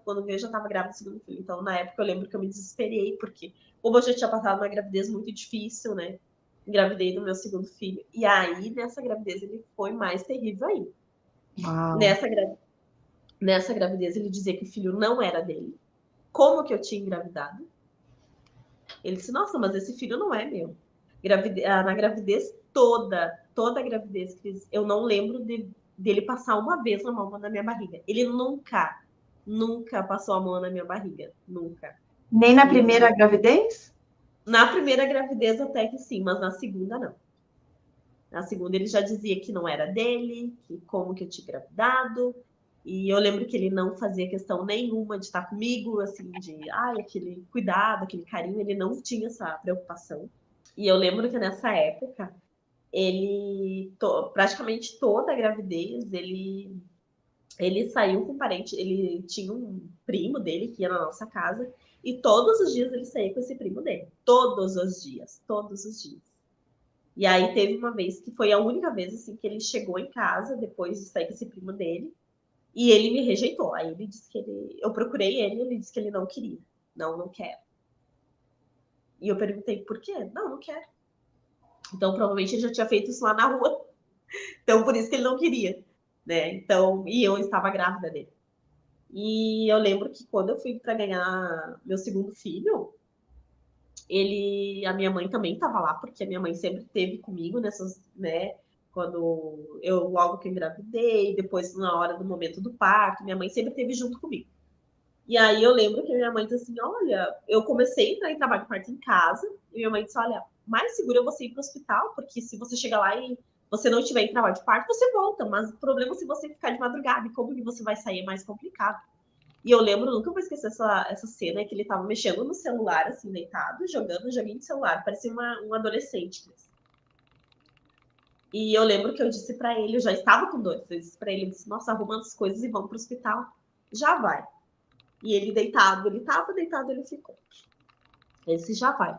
quando veio, eu já estava grávida do segundo filho. Então, na época, eu lembro que eu me desesperei, porque como eu já tinha passado uma gravidez muito difícil, né? Engravidei do meu segundo filho. E aí, nessa gravidez, ele foi mais terrível ainda. Uau. Nessa gravidez, ele dizia que o filho não era dele. Como que eu tinha engravidado? Ele disse, nossa, mas esse filho não é meu. Na gravidez toda a gravidez, Cris, eu não lembro dele passar uma vez a mão na minha barriga. Ele nunca passou a mão na minha barriga. Nunca. Nem na E eu, primeira gravidez? na primeira gravidez até que sim, mas na segunda não. Na segunda ele já dizia que não era dele, que como que eu tinha engravidado. E eu lembro que ele não fazia questão nenhuma de estar comigo, assim, aquele cuidado, aquele carinho, ele não tinha essa preocupação. E eu lembro que nessa época, praticamente toda a gravidez, ele saiu com um parente, ele tinha um primo dele que ia na nossa casa, e todos os dias ele saía com esse primo dele. Todos os dias, todos os dias. E aí teve uma vez que foi a única vez assim que ele chegou em casa depois de sair com esse primo dele e ele me rejeitou. Aí ele disse que eu procurei ele disse que ele não queria. Não, não quero. E eu perguntei por quê? Não, não quero. Então provavelmente ele já tinha feito isso lá na rua. Então por isso que ele não queria, né? Então, e eu estava grávida dele. E eu lembro que quando eu fui para ganhar meu segundo filho, a minha mãe também estava lá, porque a minha mãe sempre esteve comigo nessas, né? Logo que eu engravidei, depois na hora do momento do parto, minha mãe sempre esteve junto comigo. E aí eu lembro que minha mãe disse assim, olha, eu comecei a entrar em trabalho de parto em casa, e minha mãe disse, olha, mais seguro é você ir para o hospital, porque se você chegar lá e você não estiver em trabalho de parto, você volta, mas o problema é se você ficar de madrugada, e como que você vai sair é mais complicado. E eu lembro, nunca vou esquecer essa cena, que ele tava mexendo no celular, assim, deitado, jogando um joguinho de celular. Parecia um adolescente. E eu lembro que eu disse pra ele, eu já estava com dor, eu disse pra ele, eu disse, nossa, arruma as coisas e vamos pro hospital. Já vai. E ele deitado, ele tava deitado, ele ficou. Ele disse, já vai.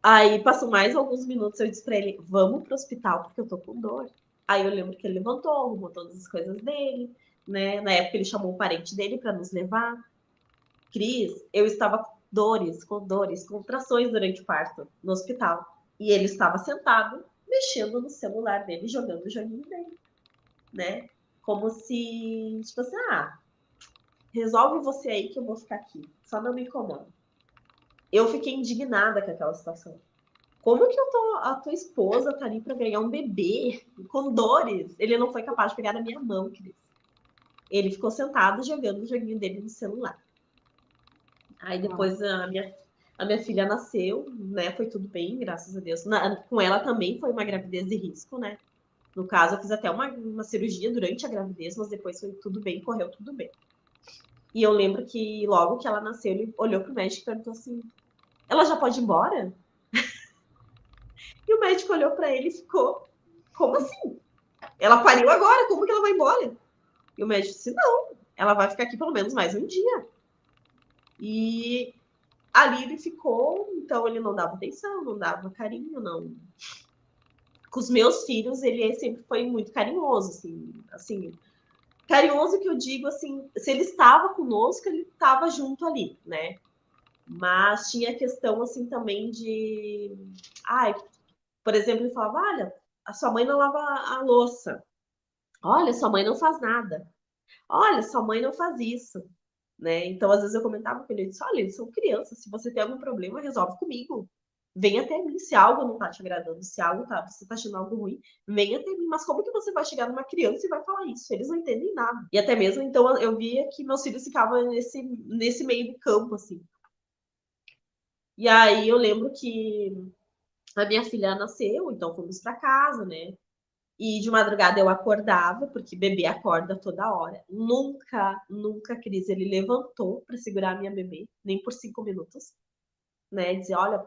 Aí passou mais alguns minutos, eu disse pra ele, vamos pro hospital, porque eu tô com dor. Aí eu lembro que ele levantou, arrumou todas as coisas dele, né? Na época ele chamou um parente dele para nos levar. Cris, eu estava com dores, contrações durante o parto no hospital. E ele estava sentado, mexendo no celular dele, jogando o joguinho dele, né? Como se, tipo assim, resolve você aí que eu vou ficar aqui. Só não me incomoda. Eu fiquei indignada com aquela situação. Como que a tua esposa tá ali para ganhar um bebê com dores? Ele não foi capaz de pegar na minha mão, Cris. Ele ficou sentado jogando o joguinho dele no celular. Aí depois a minha filha nasceu, né? Foi tudo bem, graças a Deus. Com ela também foi uma gravidez de risco, né? No caso, eu fiz até uma cirurgia durante a gravidez, mas depois foi tudo bem, correu tudo bem. E eu lembro que logo que ela nasceu, ele olhou pro médico e perguntou assim: ela já pode ir embora? E o médico olhou para ele e ficou: como assim? Ela pariu agora, como que ela vai embora? E o médico disse: não, ela vai ficar aqui pelo menos mais um dia. E ali ele ficou, então ele não dava atenção, não dava carinho, não. Com os meus filhos, ele sempre foi muito carinhoso, assim, carinhoso que eu digo, assim, se ele estava conosco, ele estava junto ali, né? Mas tinha a questão, assim, também de... por exemplo, ele falava, olha, a sua mãe não lava a louça. Olha, sua mãe não faz nada. Olha, sua mãe não faz isso. Né? Então, às vezes eu comentava com ele, eu disse, olha, eles são crianças, se você tem algum problema, resolve comigo. Vem até mim, se algo não tá te agradando, se algo você tá achando algo ruim, vem até mim. Mas como que você vai chegar numa criança e vai falar isso? Eles não entendem nada. E até mesmo, então, eu via que meus filhos ficavam nesse meio do campo, assim. E aí eu lembro que a minha filha nasceu, então fomos para casa, né? E de madrugada eu acordava, porque bebê acorda toda hora. Nunca, Cris, ele levantou para segurar a minha bebê, nem por 5 minutos, né? Dizer, olha,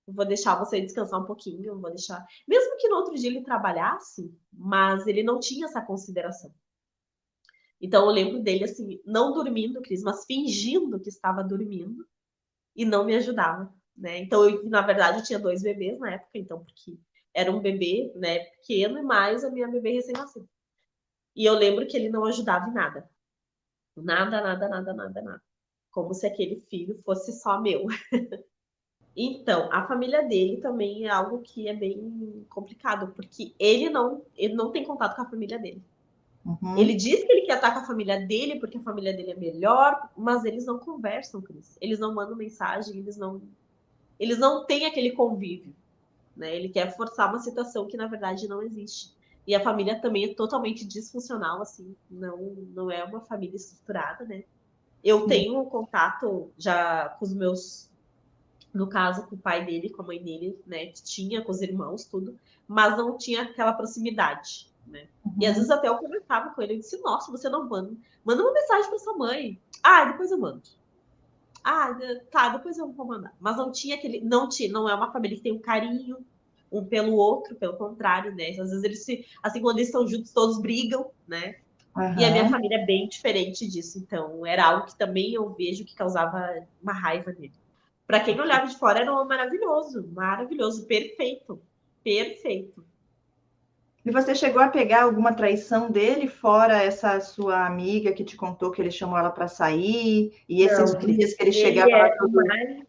vou deixar você descansar um pouquinho, vou deixar. Mesmo que no outro dia ele trabalhasse, mas ele não tinha essa consideração. Então eu lembro dele assim, não dormindo, Cris, mas fingindo que estava dormindo e não me ajudava, né? Então na verdade eu tinha 2 bebês na época, então porque era um bebê, né, pequeno e mais a minha bebê recém-nascida. E eu lembro que ele não ajudava em nada. Nada, nada, nada, nada, nada. Como se aquele filho fosse só meu. Então, a família dele também é algo que é bem complicado, porque ele não tem contato com a família dele. Ele Uhum. diz que ele quer estar com a família dele, porque a família dele é melhor, mas eles não conversam, Cris. Eles não mandam mensagem, eles não têm aquele convívio, né? Ele quer forçar uma situação que, na verdade, não existe. E a família também é totalmente disfuncional, assim, não é uma família estruturada, né? Eu Sim. tenho contato já com os meus, no caso, com o pai dele, com a mãe dele, né? Tinha com os irmãos, tudo, mas não tinha aquela proximidade, né? E às vezes Uhum. até eu comentava com ele, eu disse, nossa, você não manda uma mensagem para sua mãe. Ah, depois eu mando. Ah, tá, depois eu vou mandar. Mas não tinha aquele, não é uma família que tem um carinho um pelo outro, pelo contrário, né? Às vezes eles assim, quando eles estão juntos, todos brigam, né? E a minha Aham. família é bem diferente disso, então era algo que também eu vejo que causava uma raiva nele. Para quem olhava de fora era um maravilhoso, maravilhoso, perfeito, perfeito. E você chegou a pegar alguma traição dele, fora essa sua amiga que te contou que ele chamou ela para sair, e esses Não, dias Cris, que ele ele chegava lá é o todo. mais,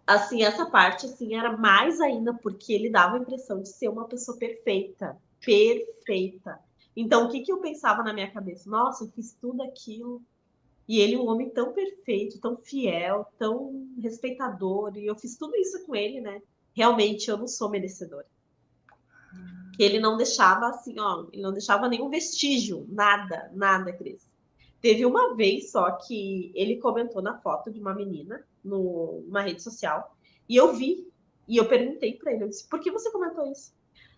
assim, essa parte assim era mais ainda porque ele dava a impressão de ser uma pessoa perfeita, perfeita. Então, o que que eu pensava na minha cabeça? Nossa, eu fiz tudo aquilo. E ele, um homem tão perfeito, tão fiel, tão respeitador, e eu fiz tudo isso com ele, né? Realmente eu não sou merecedora. Que ele não deixava assim, ó, ele não deixava nenhum vestígio, nada, nada, Cris. Teve uma vez só que ele comentou na foto de uma menina numa rede social, e eu vi, e eu perguntei para ele, eu disse, por que você comentou isso?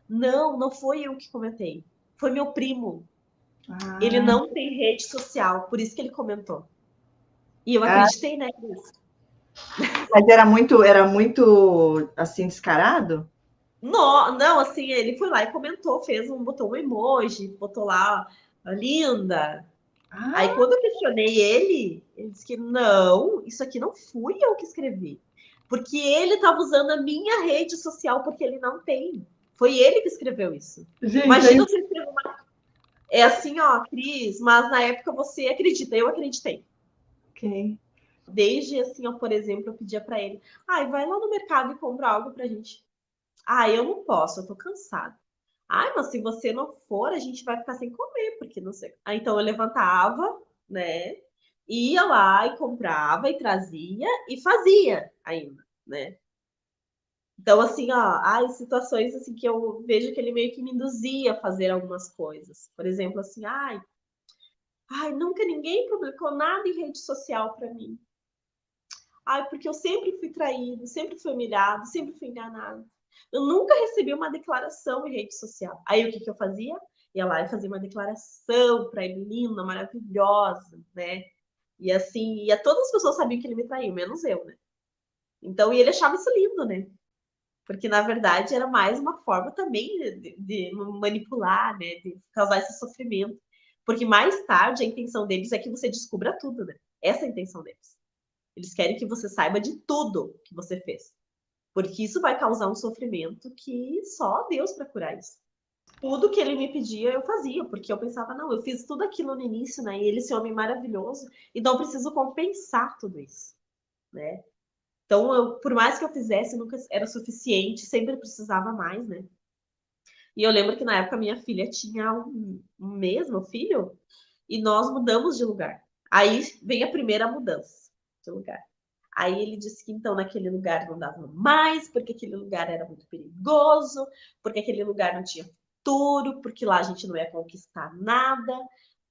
Não, não foi eu que comentei, foi meu primo. Ele Ah, não tem rede social, por isso que ele comentou. E eu ah, acreditei, né, Cris? mas era muito assim descarado? Não, assim, ele foi lá e comentou, botou um emoji, botou lá, linda. Aí Ah, quando eu questionei ele disse que não, isso aqui não fui eu que escrevi. Porque ele estava usando a minha rede social porque ele não tem. Foi ele que escreveu isso. gente, aí. Imagina se escreveu uma. É assim, ó, Cris, mas na época você acredita, eu acreditei. Ok. Desde assim, ó, por exemplo, eu pedia para ele, ai, vai lá no mercado e compra algo pra gente. Ah, eu não posso, eu tô cansada. Ai, mas se você não for, a gente vai ficar sem comer, porque não sei. Aí então eu levantava, né? Ia lá e comprava e trazia e fazia ainda, né? Então, assim, ó, há situações assim que eu vejo que ele meio que me induzia a fazer algumas coisas. Por exemplo, assim, nunca ninguém publicou nada em rede social para mim. Ai, porque eu sempre fui traído, sempre fui humilhado, sempre fui enganado. Eu nunca recebi uma declaração em rede social. Aí o que que eu fazia? Ia lá e fazia uma declaração para ele, linda, maravilhosa, né? E assim, todas as pessoas sabiam que ele me traiu, menos eu, né? Então, e ele achava isso lindo, né? Porque na verdade era mais uma forma também de manipular, né? De causar esse sofrimento. Porque mais tarde a intenção deles é que você descubra tudo, né? Essa é a intenção deles. Eles querem que você saiba de tudo que você fez. Porque isso vai causar um sofrimento que só Deus para curar isso. Tudo que ele me pedia, eu fazia, porque eu pensava, não, eu fiz tudo aquilo no início, né? E ele, esse homem maravilhoso, então eu preciso compensar tudo isso, né? Então, por mais que eu fizesse, nunca era suficiente, sempre precisava mais, né? E eu lembro que na época minha filha tinha um mês, meu filho, e nós mudamos de lugar. Aí vem a primeira mudança de lugar. Aí ele disse que então naquele lugar não dava mais, porque aquele lugar era muito perigoso, porque aquele lugar não tinha futuro, porque lá a gente não ia conquistar nada,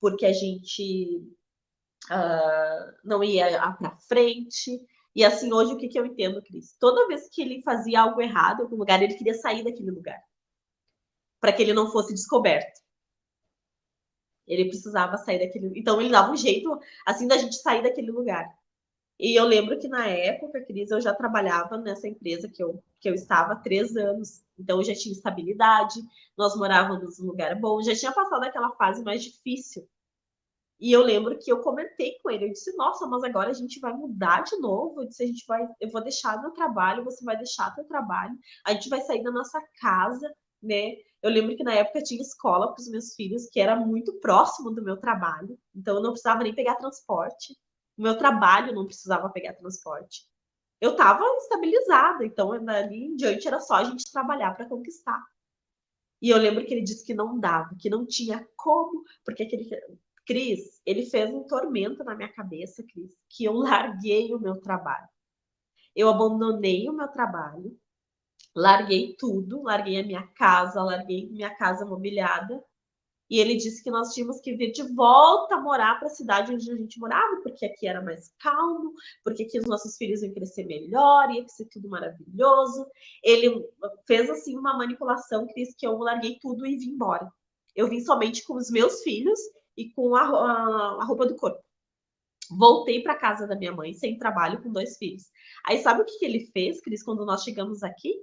porque a gente não ia para frente. E assim, hoje o que, que eu entendo, Cris? Toda vez que ele fazia algo errado em algum lugar, ele queria sair daquele lugar, para que ele não fosse descoberto. Ele precisava sair daquele. Então ele dava um jeito assim da gente sair daquele lugar. E eu lembro que na época, Cris, eu já trabalhava nessa empresa que eu estava há 3 anos. Então eu já tinha estabilidade, nós morávamos num lugar bom, já tinha passado aquela fase mais difícil. E eu lembro que eu comentei com ele, eu disse, nossa, mas agora a gente vai mudar de novo. Eu disse, eu vou deixar meu trabalho, você vai deixar teu trabalho, a gente vai sair da nossa casa. né? Eu lembro que na época tinha escola para os meus filhos, que era muito próximo do meu trabalho, então eu não precisava nem pegar transporte. O meu trabalho não precisava pegar transporte. Eu estava estabilizada, então dali em diante era só a gente trabalhar para conquistar. E eu lembro que ele disse que não dava, que não tinha como, porque aquele Cris, ele fez um tormento na minha cabeça, Cris, que eu larguei o meu trabalho. Eu abandonei o meu trabalho, larguei tudo, larguei a minha casa, larguei minha casa mobiliada. E ele disse que nós tínhamos que vir de volta morar para a cidade onde a gente morava, porque aqui era mais calmo, porque aqui os nossos filhos iam crescer melhor, ia ser tudo maravilhoso. Ele fez assim uma manipulação que disse que eu larguei tudo e vim embora. Eu vim somente com os meus filhos e com a roupa do corpo. Voltei para casa da minha mãe, sem trabalho, com 2 filhos. Aí sabe o que ele fez, Cris, quando nós chegamos aqui?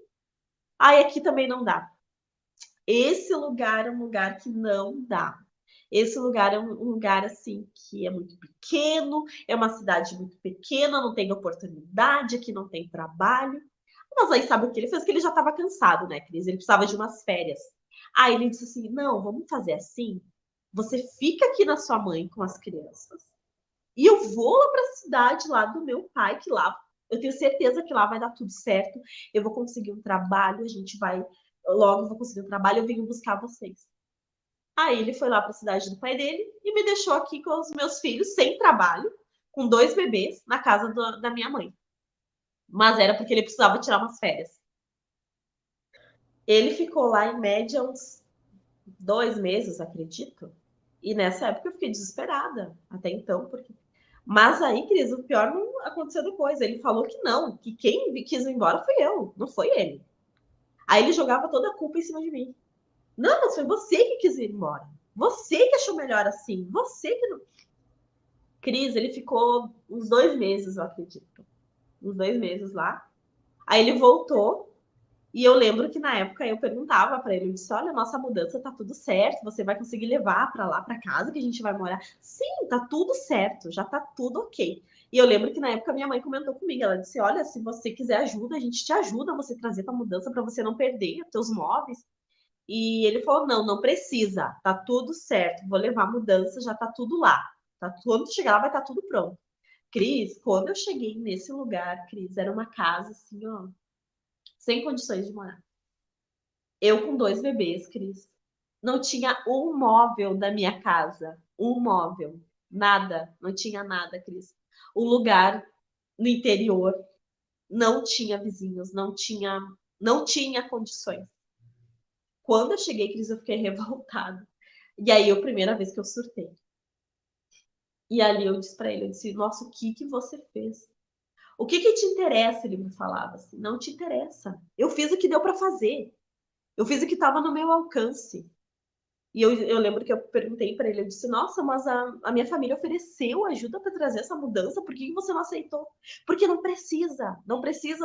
Ai, aqui também não dá. Esse lugar é um lugar que não dá. Esse lugar é um lugar assim que é muito pequeno, é uma cidade muito pequena, não tem oportunidade, aqui não tem trabalho. Mas aí sabe o que ele fez? Que ele já estava cansado, né, Cris? Ele precisava de umas férias. Aí ele disse assim: não, vamos fazer assim. Você fica aqui na sua mãe com as crianças. E eu vou lá para a cidade lá do meu pai, que lá eu tenho certeza que lá vai dar tudo certo. Eu vou conseguir um trabalho, a gente vai logo vou conseguir um trabalho, eu venho buscar vocês. Aí ele foi lá para a cidade do pai dele e me deixou aqui com os meus filhos sem trabalho, com 2 bebês na casa da minha mãe. Mas era porque ele precisava tirar umas férias. Ele ficou lá em média uns 2 meses, acredito. E nessa época eu fiquei desesperada, até então, porque mas aí, Cris, o pior não aconteceu depois. Ele falou que não, que quem quis ir embora foi eu, não foi ele. Aí ele jogava toda a culpa em cima de mim. Não, mas foi você que quis ir embora. Você que achou melhor assim. Você que não. Cris, ele ficou uns 2 meses, eu acredito. Uns 2 meses lá. Aí ele voltou. E eu lembro que na época eu perguntava para ele, eu disse: olha, nossa mudança tá tudo certo, você vai conseguir levar para lá, para casa que a gente vai morar? Sim, tá tudo certo, já tá tudo ok. E eu lembro que na época minha mãe comentou comigo, ela disse: olha, se você quiser ajuda, a gente te ajuda a você trazer tua mudança para você não perder os teus móveis. E ele falou: não, não precisa, tá tudo certo, vou levar a mudança, já tá tudo lá. Tá, quando chegar lá vai estar tá tudo pronto. Cris, quando eu cheguei nesse lugar, Cris, era uma casa assim, ó, sem condições de morar. Eu com 2 bebês, Cris. Não tinha um móvel da minha casa. Um móvel. Nada. Não tinha nada, Cris. O lugar no interior não tinha vizinhos, não tinha condições. Quando eu cheguei, Cris, eu fiquei revoltada. E aí, a primeira vez que eu surtei. E ali eu disse pra ele, eu disse: nossa, o que que você fez? O que que te interessa? Ele me falava assim: não te interessa. Eu fiz o que deu para fazer. Eu fiz o que estava no meu alcance. E eu lembro que eu perguntei para ele, eu disse: nossa, mas a minha família ofereceu ajuda para trazer essa mudança, por que você não aceitou? Porque não precisa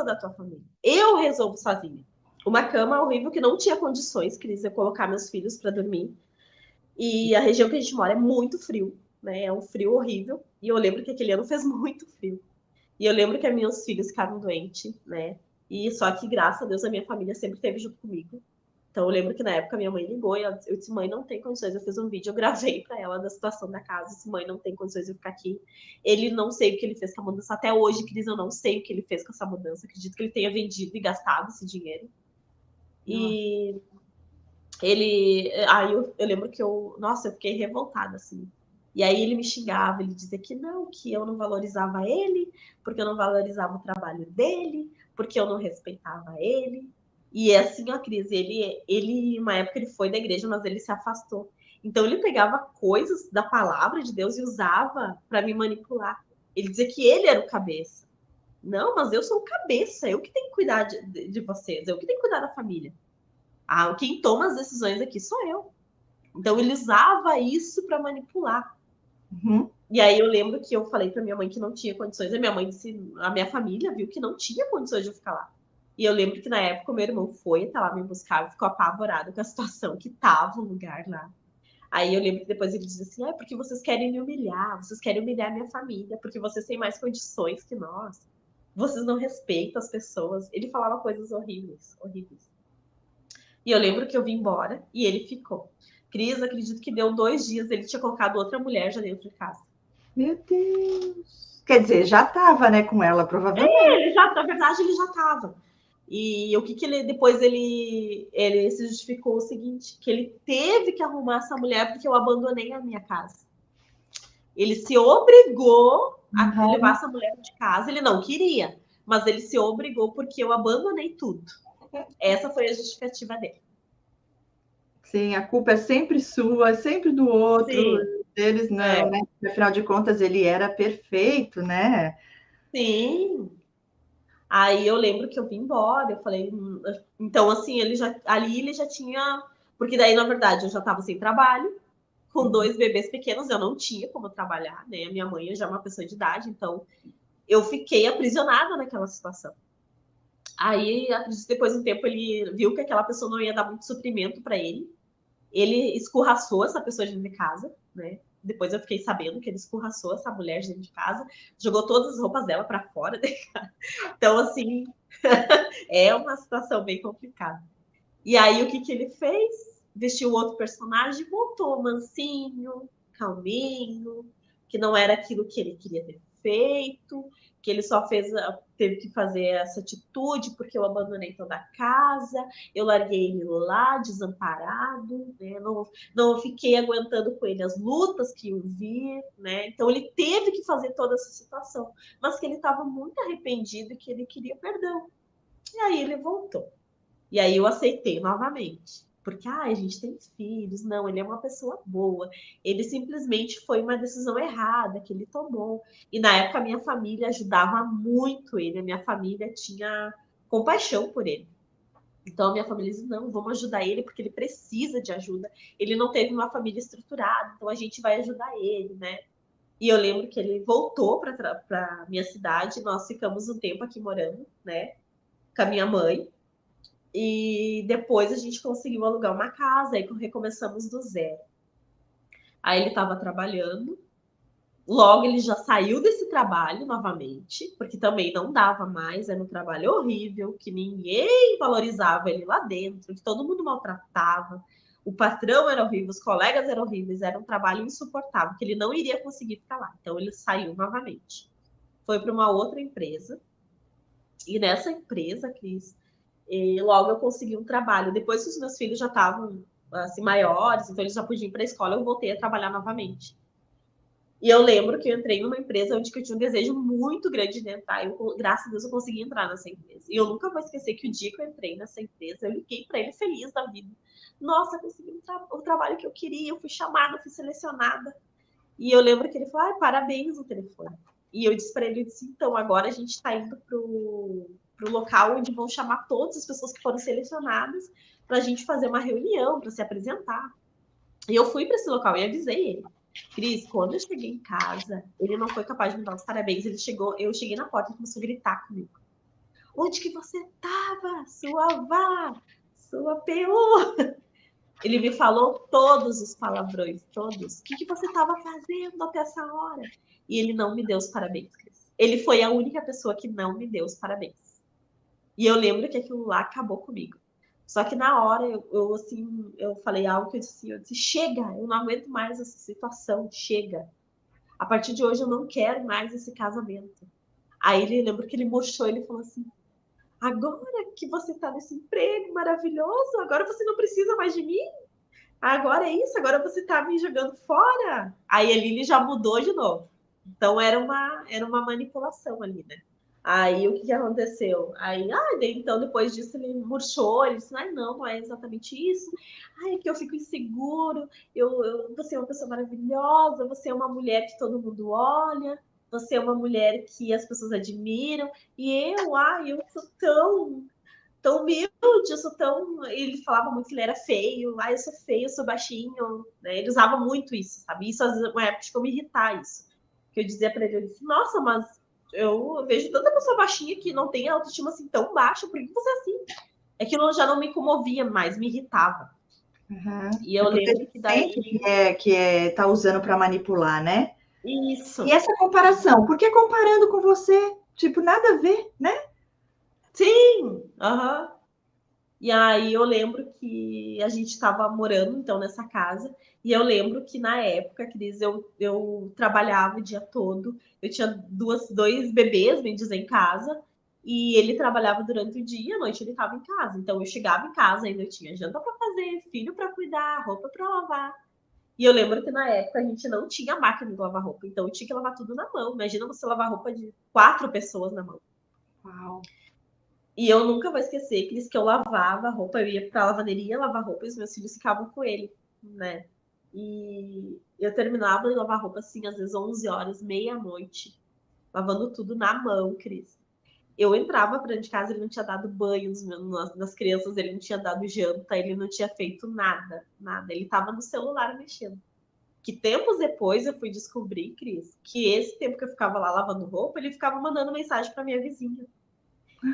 da tua família. Eu resolvo sozinha. Uma cama horrível que não tinha condições, Cris, eu colocar meus filhos para dormir. E a região que a gente mora é muito frio, né? É um frio horrível. E eu lembro que aquele ano fez muito frio. E eu lembro que meus filhos ficaram doentes, né? E só que, graças a Deus, a minha família sempre esteve junto comigo. Então eu lembro que na época minha mãe ligou e eu disse: mãe, não tem condições. Eu fiz um vídeo, eu gravei para ela da situação da casa. Eu disse: mãe, não tem condições de eu ficar aqui. Ele não sei o que ele fez com a mudança. Até hoje, Cris, eu não sei o que ele fez com essa mudança. Acredito que ele tenha vendido e gastado esse dinheiro. Nossa. E ele. Aí eu lembro que nossa, eu fiquei revoltada, assim. E aí ele me xingava, ele dizia que não, que eu não valorizava ele, porque eu não valorizava o trabalho dele, porque eu não respeitava ele. E é assim, ó, Cris, uma época ele foi da igreja, mas ele se afastou. Então ele pegava coisas da palavra de Deus e usava para me manipular. Ele dizia que ele era o cabeça. Não, mas eu sou o cabeça, eu que tenho que cuidar de vocês, eu que tenho que cuidar da família. Quem toma as decisões aqui sou eu. Então ele usava isso para manipular. Uhum. E aí eu lembro que eu falei para minha mãe que não tinha condições. A minha mãe disse, a minha família viu que não tinha condições de eu ficar lá. E eu lembro que na época o meu irmão foi até lá me buscar, ficou apavorado com a situação que tava o lugar lá. Aí eu lembro que depois ele disse assim: porque vocês querem me humilhar, vocês querem humilhar minha família, porque vocês têm mais condições que nós. Vocês não respeitam as pessoas. Ele falava coisas horríveis, horríveis. E eu lembro que eu vim embora e ele ficou. Cris, acredito que deu 2 dias, ele tinha colocado outra mulher já dentro de casa. Meu Deus. Quer dizer, já estava, né, com ela, provavelmente. Na verdade, ele já estava. E o que ele depois ele se justificou o seguinte, que ele teve que arrumar essa mulher porque eu abandonei a minha casa. Ele se obrigou a levar essa mulher de casa, ele não queria, mas ele se obrigou porque eu abandonei tudo. Essa foi a justificativa dele. Sim, a culpa é sempre sua, é sempre do outro, Sim. deles não, né? Afinal de contas, ele era perfeito, né? Sim. Aí eu lembro que eu vim embora, eu falei, então assim, ali ele já tinha, porque daí na verdade eu já estava sem trabalho, com 2 bebês pequenos, eu não tinha como trabalhar, né? A minha mãe já é uma pessoa de idade, então eu fiquei aprisionada naquela situação. Aí, depois de um tempo, ele viu que aquela pessoa não ia dar muito suprimento para ele. Ele escorraçou essa pessoa de dentro de casa, né? Depois eu fiquei sabendo que ele escorraçou essa mulher de dentro de casa, jogou todas as roupas dela para fora. Então, assim, é uma situação bem complicada. E aí, o que ele fez? Vestiu outro personagem, voltou mansinho, calminho, que não era aquilo que ele queria ter feito, que ele só teve que fazer essa atitude porque eu abandonei toda a casa, eu larguei ele lá, desamparado, né? Não fiquei aguentando com ele as lutas que eu vi, né? Então ele teve que fazer toda essa situação, mas que ele estava muito arrependido e que ele queria perdão. E aí ele voltou. E aí eu aceitei novamente. Porque, a gente tem filhos. Não, ele é uma pessoa boa. Ele simplesmente foi uma decisão errada que ele tomou. E na época a minha família ajudava muito ele. A minha família tinha compaixão por ele. Então a minha família disse, não, vamos ajudar ele porque ele precisa de ajuda. Ele não teve uma família estruturada, então a gente vai ajudar ele, né? E eu lembro que ele voltou para minha cidade. Nós ficamos um tempo aqui morando, né? Com a minha mãe. E depois a gente conseguiu alugar uma casa, aí recomeçamos do zero. Aí ele estava trabalhando, logo ele já saiu desse trabalho novamente, porque também não dava mais, era um trabalho horrível, que ninguém valorizava ele lá dentro, que todo mundo maltratava, o patrão era horrível, os colegas eram horríveis, era um trabalho insuportável, que ele não iria conseguir ficar lá. Então ele saiu novamente. Foi para uma outra empresa, e nessa empresa, Cris, e logo eu consegui um trabalho. Depois que os meus filhos já estavam assim, maiores, então eles já podiam ir para a escola, eu voltei a trabalhar novamente. E eu lembro que eu entrei numa empresa onde eu tinha um desejo muito grande de entrar. Graças a Deus eu consegui entrar nessa empresa. E eu nunca vou esquecer que o dia que eu entrei nessa empresa, eu liguei para ele feliz da vida. Nossa, consegui o trabalho que eu queria, eu fui chamada, fui selecionada. E eu lembro que ele falou, parabéns no telefone. E eu disse para ele, então, agora a gente está indo para o local onde vão chamar todas as pessoas que foram selecionadas para a gente fazer uma reunião, para se apresentar. E eu fui para esse local e avisei ele. Cris, quando eu cheguei em casa, ele não foi capaz de me dar os parabéns. Eu cheguei na porta e começou a gritar comigo. Onde que você estava, sua vá, sua PU? Ele me falou todos os palavrões, todos. O que você estava fazendo até essa hora? E ele não me deu os parabéns, Cris. Ele foi a única pessoa que não me deu os parabéns. E eu lembro que aquilo lá acabou comigo. Só que na hora eu falei algo que eu disse, chega, eu não aguento mais essa situação, chega. A partir de hoje eu não quero mais esse casamento. Aí ele lembra que ele murchou, ele falou assim, agora que você está nesse emprego maravilhoso, agora você não precisa mais de mim? Agora é isso, agora você tá me jogando fora. Aí a Lili já mudou de novo. Então era uma manipulação ali, né? Aí o que aconteceu? Aí, então depois disso ele murchou, ele disse, não é exatamente isso. É que eu fico inseguro, você é uma pessoa maravilhosa, você é uma mulher que todo mundo olha, você é uma mulher que as pessoas admiram, e eu sou tão humilde, eu sou tão. Ele falava muito que ele era feio, eu sou feio, eu sou baixinho, né? Ele usava muito isso, sabe? Isso às vezes uma época que eu me irritar isso. Que eu dizia pra ele, eu disse, nossa, mas eu vejo tanta pessoa baixinha que não tem autoestima assim tão baixa, por que você é assim? Aquilo já não me comovia mais, me irritava. Uhum. E eu lembro que daí. Tá usando para manipular, né? Isso. E essa comparação, por que comparando com você? Tipo, nada a ver, né? Sim, aham. E aí eu lembro que a gente estava morando, então, nessa casa, e eu lembro que na época, Cris, eu trabalhava o dia todo, eu tinha dois bebês, bem dizer, em casa, e ele trabalhava durante o dia, à noite ele estava em casa. Então eu chegava em casa, ainda eu tinha janta para fazer, filho para cuidar, roupa para lavar. E eu lembro que na época a gente não tinha máquina de lavar roupa, então eu tinha que lavar tudo na mão. Imagina você lavar roupa de 4 pessoas na mão. Uau. E eu nunca vou esquecer, Cris, que eu lavava roupa, eu ia pra lavanderia lavar roupa e os meus filhos ficavam com ele, né? E eu terminava de lavar roupa assim, às vezes 11 horas, meia-noite, lavando tudo na mão, Cris. Eu entrava pra dentro de casa, ele não tinha dado banho nas crianças, ele não tinha dado janta, ele não tinha feito nada, nada. Ele tava no celular mexendo. Que tempos depois eu fui descobrir, Cris, que esse tempo que eu ficava lá lavando roupa, ele ficava mandando mensagem pra minha vizinha.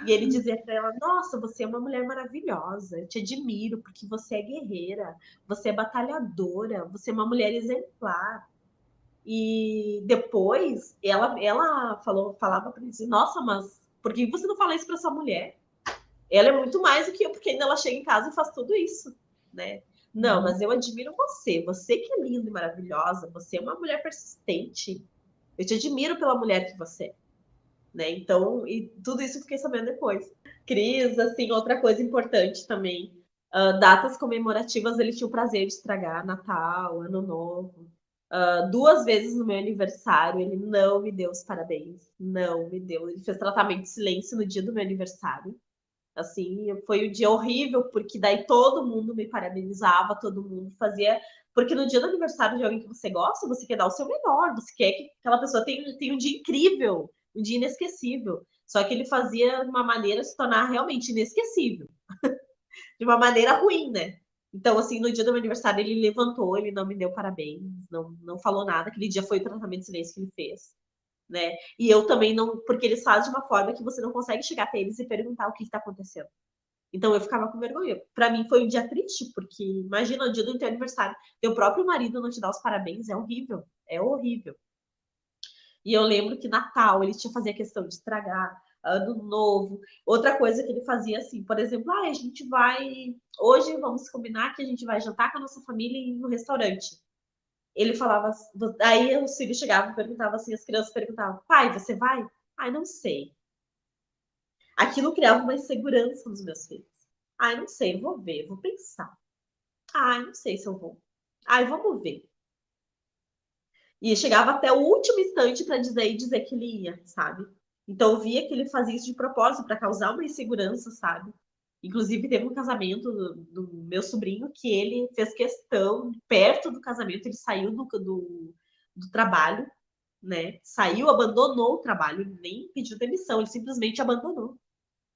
E ele dizia para ela: Nossa, você é uma mulher maravilhosa, eu te admiro porque você é guerreira, você é batalhadora, você é uma mulher exemplar. E depois ela falava para ele: Nossa, mas por que você não fala isso para sua mulher? Ela é muito mais do que eu, porque ainda ela chega em casa e faz tudo isso, né? Não, mas eu admiro você. Você que é linda e maravilhosa, você é uma mulher persistente. Eu te admiro pela mulher que você é, né? Então, e tudo isso eu fiquei sabendo depois. Cris, assim, outra coisa importante também. Datas comemorativas ele tinha o prazer de estragar, Natal, Ano Novo. 2 vezes no meu aniversário ele não me deu os parabéns, não me deu. Ele fez tratamento de silêncio no dia do meu aniversário. Assim, foi um dia horrível, porque daí todo mundo me parabenizava, todo mundo fazia. Porque no dia do aniversário de alguém que você gosta, você quer dar o seu melhor, você quer que aquela pessoa tenha um dia incrível, um dia inesquecível. Só que ele fazia de uma maneira se tornar realmente inesquecível, de uma maneira ruim, né? Então, assim, no dia do meu aniversário, ele levantou, ele não me deu parabéns, não falou nada. Aquele dia foi o tratamento de silêncio que ele fez, né? E eu também não, porque eles fazem de uma forma que você não consegue chegar até eles e perguntar o que está acontecendo. Então eu ficava com vergonha. Para mim foi um dia triste, porque imagina o dia do teu aniversário, teu próprio marido não te dá os parabéns, é horrível, é horrível. E eu lembro que Natal ele tinha fazia questão de estragar, Ano Novo. Outra coisa que ele fazia assim, por exemplo, a gente vai hoje vamos combinar que a gente vai jantar com a nossa família e ir no restaurante. Ele falava, aí os filhos chegavam e perguntavam assim, as crianças perguntavam, pai, você vai? Ai, não sei. Aquilo criava uma insegurança nos meus filhos. Ai, não sei, vou ver, vou pensar. Ai, não sei se eu vou. Ai, vamos ver. E chegava até o último instante para dizer que ele ia, sabe? Então eu via que ele fazia isso de propósito para causar uma insegurança, sabe? Inclusive teve um casamento do meu sobrinho que ele fez questão, perto do casamento, ele saiu do trabalho, né? Saiu, abandonou o trabalho, nem pediu demissão, ele simplesmente abandonou.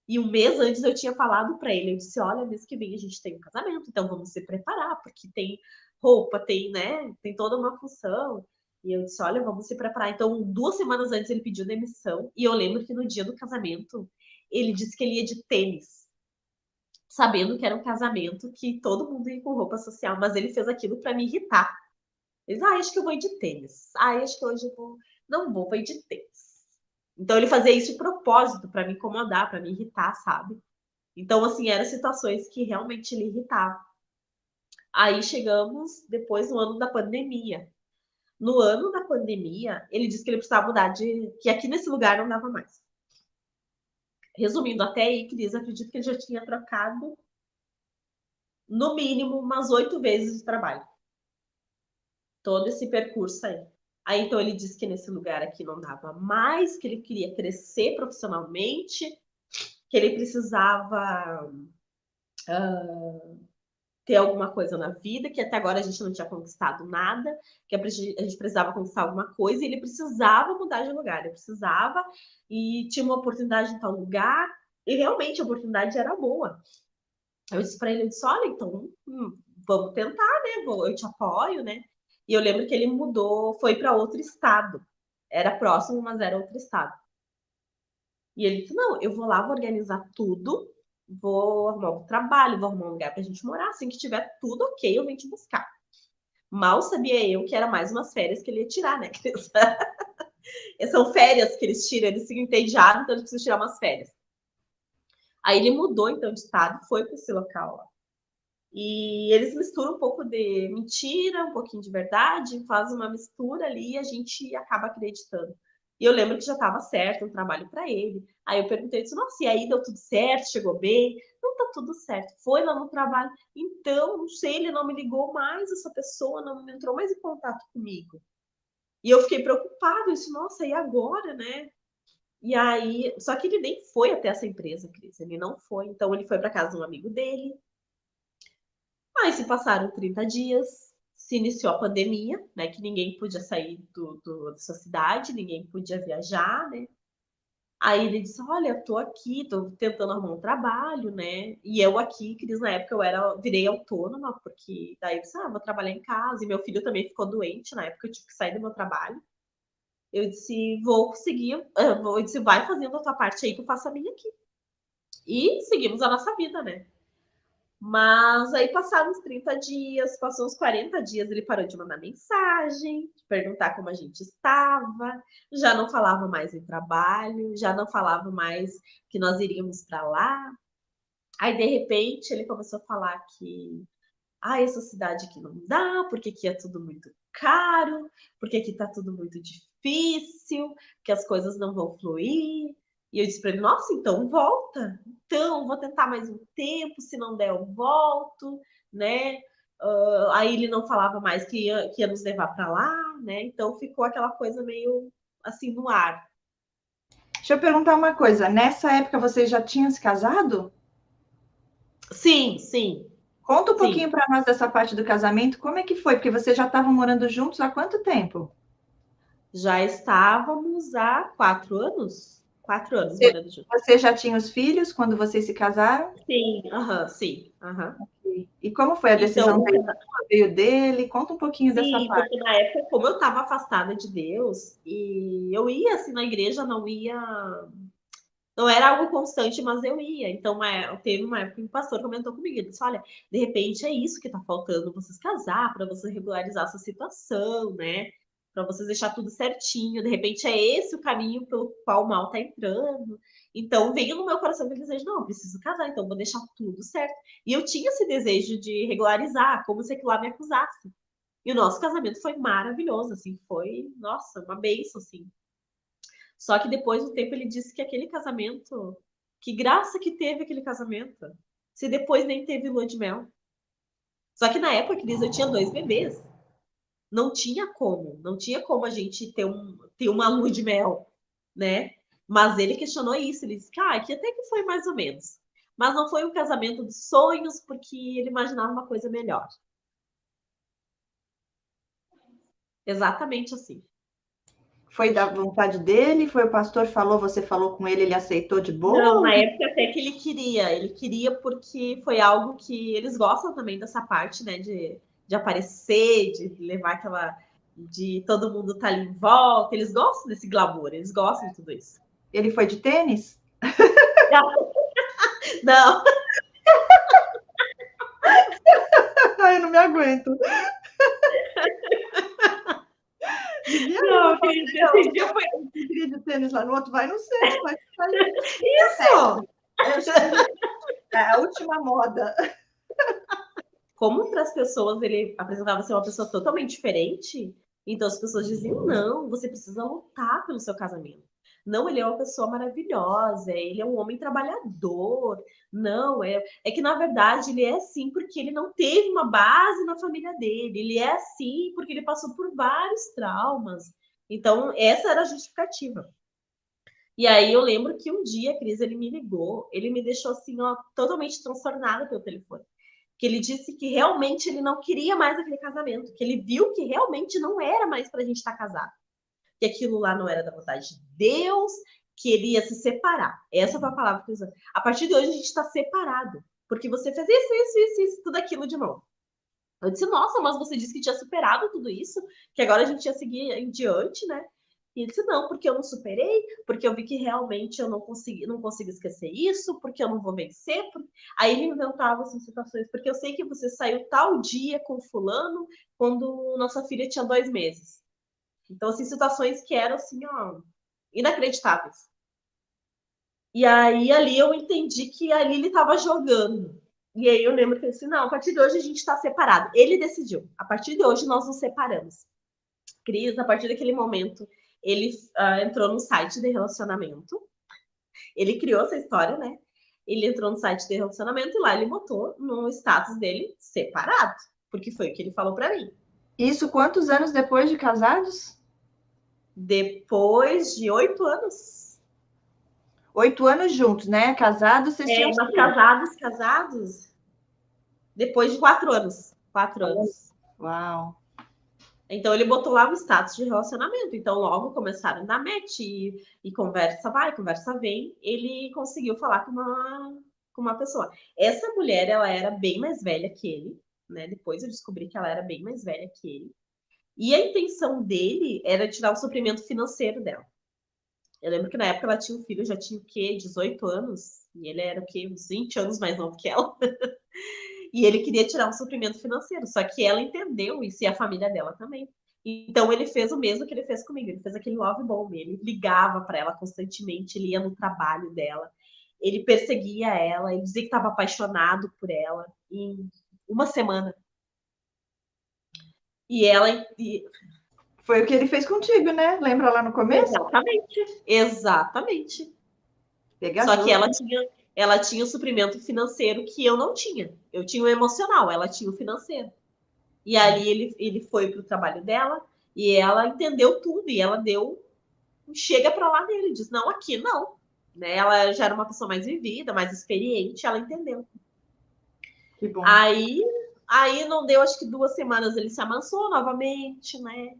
E um mês antes eu tinha falado para ele, eu disse, olha, mês que vem a gente tem um casamento, então vamos se preparar, porque tem roupa, tem, né, tem toda uma função. E eu disse, olha, vamos se preparar. Então, 2 semanas antes ele pediu demissão, e eu lembro que no dia do casamento, ele disse que ele ia de tênis, sabendo que era um casamento que todo mundo ia com roupa social, mas ele fez aquilo para me irritar. Ele disse, acho que eu vou ir de tênis. Acho que hoje eu vou... Não vou ir de tênis. Então ele fazia isso de propósito para me incomodar, para me irritar, sabe? Então, assim, eram situações que realmente lhe irritavam. Aí chegamos depois no ano da pandemia. No ano da pandemia, ele disse que ele precisava mudar que aqui nesse lugar não dava mais. Resumindo, até aí, Cris, acredito que ele já tinha trocado no mínimo umas 8 vezes de trabalho. Todo esse percurso aí. Aí então ele disse que nesse lugar aqui não dava mais, que ele queria crescer profissionalmente, que ele precisava ter alguma coisa na vida, que até agora a gente não tinha conquistado nada, que a gente precisava conquistar alguma coisa, e ele precisava mudar de lugar, ele precisava, e tinha uma oportunidade em tal lugar, e realmente a oportunidade era boa. Eu disse para ele, eu disse, olha, então, vamos tentar, né, eu te apoio, né, e eu lembro que ele mudou, foi para outro estado, era próximo, mas era outro estado. E ele disse, não, eu vou lá, vou organizar tudo, vou arrumar um trabalho, vou arrumar um lugar pra gente morar, assim que tiver tudo ok, eu venho te buscar. Mal sabia eu que era mais umas férias que ele ia tirar, né? São férias que eles tiram, eles ficam entediados, então eles precisam tirar umas férias. Aí ele mudou, então, de estado, foi para esse local lá. E eles misturam um pouco de mentira, um pouquinho de verdade, faz uma mistura ali e a gente acaba acreditando. E eu lembro que já estava certo um trabalho para ele. Aí eu perguntei, disse, nossa, e aí deu tudo certo? Chegou bem? Não tá tudo certo. Foi lá no trabalho. Então, não sei, ele não me ligou mais, essa pessoa não entrou mais em contato comigo. E eu fiquei preocupada, eu disse, nossa, e agora, né? E aí, só que ele nem foi até essa empresa, Cris, ele não foi. Então ele foi para casa de um amigo dele. Aí se passaram 30 dias, se iniciou a pandemia, né? Que ninguém podia sair da sua cidade, ninguém podia viajar, né? Aí ele disse: Olha, tô aqui, tô tentando arrumar um trabalho, né? E eu aqui, Cris, na época virei autônoma, porque daí eu disse: vou trabalhar em casa. E meu filho também ficou doente, na época eu tive que sair do meu trabalho. Eu disse: Vou conseguir, eu disse: Vai fazendo a tua parte aí que eu faço a minha aqui. E seguimos a nossa vida, né? Mas aí passaram uns 30 dias, passou uns 40 dias, ele parou de mandar mensagem, de perguntar como a gente estava, já não falava mais em trabalho, já não falava mais que nós iríamos para lá. Aí, de repente, ele começou a falar que essa cidade aqui não dá, porque aqui é tudo muito caro, porque aqui tá tudo muito difícil, que as coisas não vão fluir. E eu disse para ele: Nossa, então volta. Então, vou tentar mais um tempo, se não der, eu volto, né? Aí ele não falava mais que ia nos levar para lá, né? Então ficou aquela coisa meio assim no ar. Deixa eu perguntar uma coisa. Nessa época vocês já tinham se casado? Sim, sim, Conta um pouquinho sim. para nós dessa parte do casamento. Como é que foi? Porque vocês já estavam morando juntos há quanto tempo? Já estávamos há 4 anos? 4 anos Você, morando juntos. você já tinha os filhos quando vocês se casaram? Sim, aham, sim, aham. E como foi a Então, decisão dele? Veio dele? Conta um pouquinho dessa sim, parte. porque na época, como eu estava afastada de Deus, e eu ia assim na igreja, não era algo constante, mas eu ia. Então, teve uma época que o pastor comentou comigo, ele disse: Olha, de repente é isso que está faltando vocês casar, para você regularizar essa situação, né? Para vocês deixar tudo certinho. De repente é esse o caminho pelo qual o mal está entrando. Então, veio no meu coração aquele desejo: não, eu preciso casar, então vou deixar tudo certo. E eu tinha esse desejo de regularizar, como se aquilo lá me acusasse. E o nosso casamento foi maravilhoso, assim, foi, nossa, uma bênção, assim. Só que depois do tempo ele disse que aquele casamento, que graça que teve aquele casamento, se depois nem teve lua de mel. Só que na época, Cris, eu tinha 2 bebês. Não tinha como a gente ter uma lua de mel, né? Mas ele questionou isso, ele disse que, que até que foi mais ou menos. Mas não foi um casamento dos sonhos, porque ele imaginava uma coisa melhor. Exatamente assim. Foi da vontade dele? Foi o pastor falou, você falou com ele, ele aceitou de Não, boa? na época até que ele queria porque foi algo que eles gostam também dessa parte, né, de aparecer, de levar aquela, de todo mundo tá ali em volta, eles gostam desse glamour, eles gostam de tudo isso. Ele foi de tênis? Não, Ai, eu não me aguento. Devia não, mesmo, querida, esse dia foi queria de tênis lá no outro, vai no centro, vai isso! é a última moda. Como para as pessoas ele apresentava ser uma pessoa totalmente diferente, então as pessoas diziam: não, você precisa lutar pelo seu casamento. Não, ele é uma pessoa maravilhosa, ele é um homem trabalhador. Não, é que na verdade ele é assim porque ele não teve uma base na família dele. Ele é assim porque ele passou por vários traumas. Então, essa era a justificativa. E aí eu lembro que um dia, Cris, ele me ligou, ele me deixou assim, ó, totalmente transtornada pelo telefone. Que ele disse que realmente ele não queria mais aquele casamento, que ele viu que realmente não era mais para a gente estar casado, que aquilo lá não era da vontade de Deus, que ele ia se separar. Essa foi a palavra que ele usou. A partir de hoje a gente está separado, porque você fez isso, tudo aquilo de novo. Eu disse: Nossa, mas você disse que tinha superado tudo isso, que agora a gente ia seguir em diante, né? E ele disse: Não, porque eu não superei, porque eu vi que realmente eu não consigo esquecer isso, porque eu não vou vencer. Aí ele inventava assim, situações, porque eu sei que você saiu tal dia com fulano quando nossa filha tinha 2 meses. Então, assim, situações que eram assim, ó, inacreditáveis. E aí, ali eu entendi que ali ele estava jogando. E aí eu lembro que eu disse, não, a partir de hoje a gente está separado. Ele decidiu, a partir de hoje nós nos separamos. Cris, a partir daquele momento, ele entrou no site de relacionamento. Ele criou essa história, né? Ele entrou no site de relacionamento e lá ele botou no status dele separado. Porque foi o que ele falou para mim. Isso quantos anos depois de casados? Depois de 8 anos. 8 anos juntos, né? Casados, vocês tinham Mas filhos. casados, depois de 4 anos. 4 anos. Uau. Então ele botou lá o status de relacionamento. Então logo começaram a dar match e conversa vai, conversa vem. Ele conseguiu falar com uma pessoa. Essa mulher, ela era bem mais velha que ele, né? Depois eu descobri que ela era bem mais velha que ele. E a intenção dele era tirar o suprimento financeiro dela. Eu lembro que na época ela tinha um filho, já tinha o quê? 18 anos. E ele era o quê? Uns 20 anos mais novo que ela. E ele queria tirar um suprimento financeiro. Só que ela entendeu isso e a família dela também. Então ele fez o mesmo que ele fez comigo. Ele fez aquele love bomb. Ele ligava para ela constantemente. Ele ia no trabalho dela. Ele perseguia ela. Ele dizia que estava apaixonado por ela. Em uma semana. E ela... Foi o que ele fez contigo, né? Lembra lá no começo? Exatamente. Exatamente. Só que ela tinha o suprimento financeiro que eu não tinha. Eu tinha o emocional, ela tinha o financeiro. E ali ele foi pro trabalho dela e ela entendeu tudo. E ela deu chega para lá dele, diz, não, aqui não. Né? Ela já era uma pessoa mais vivida, mais experiente, ela entendeu. Que bom. Aí não deu, acho que 2 semanas ele se amansou novamente, né?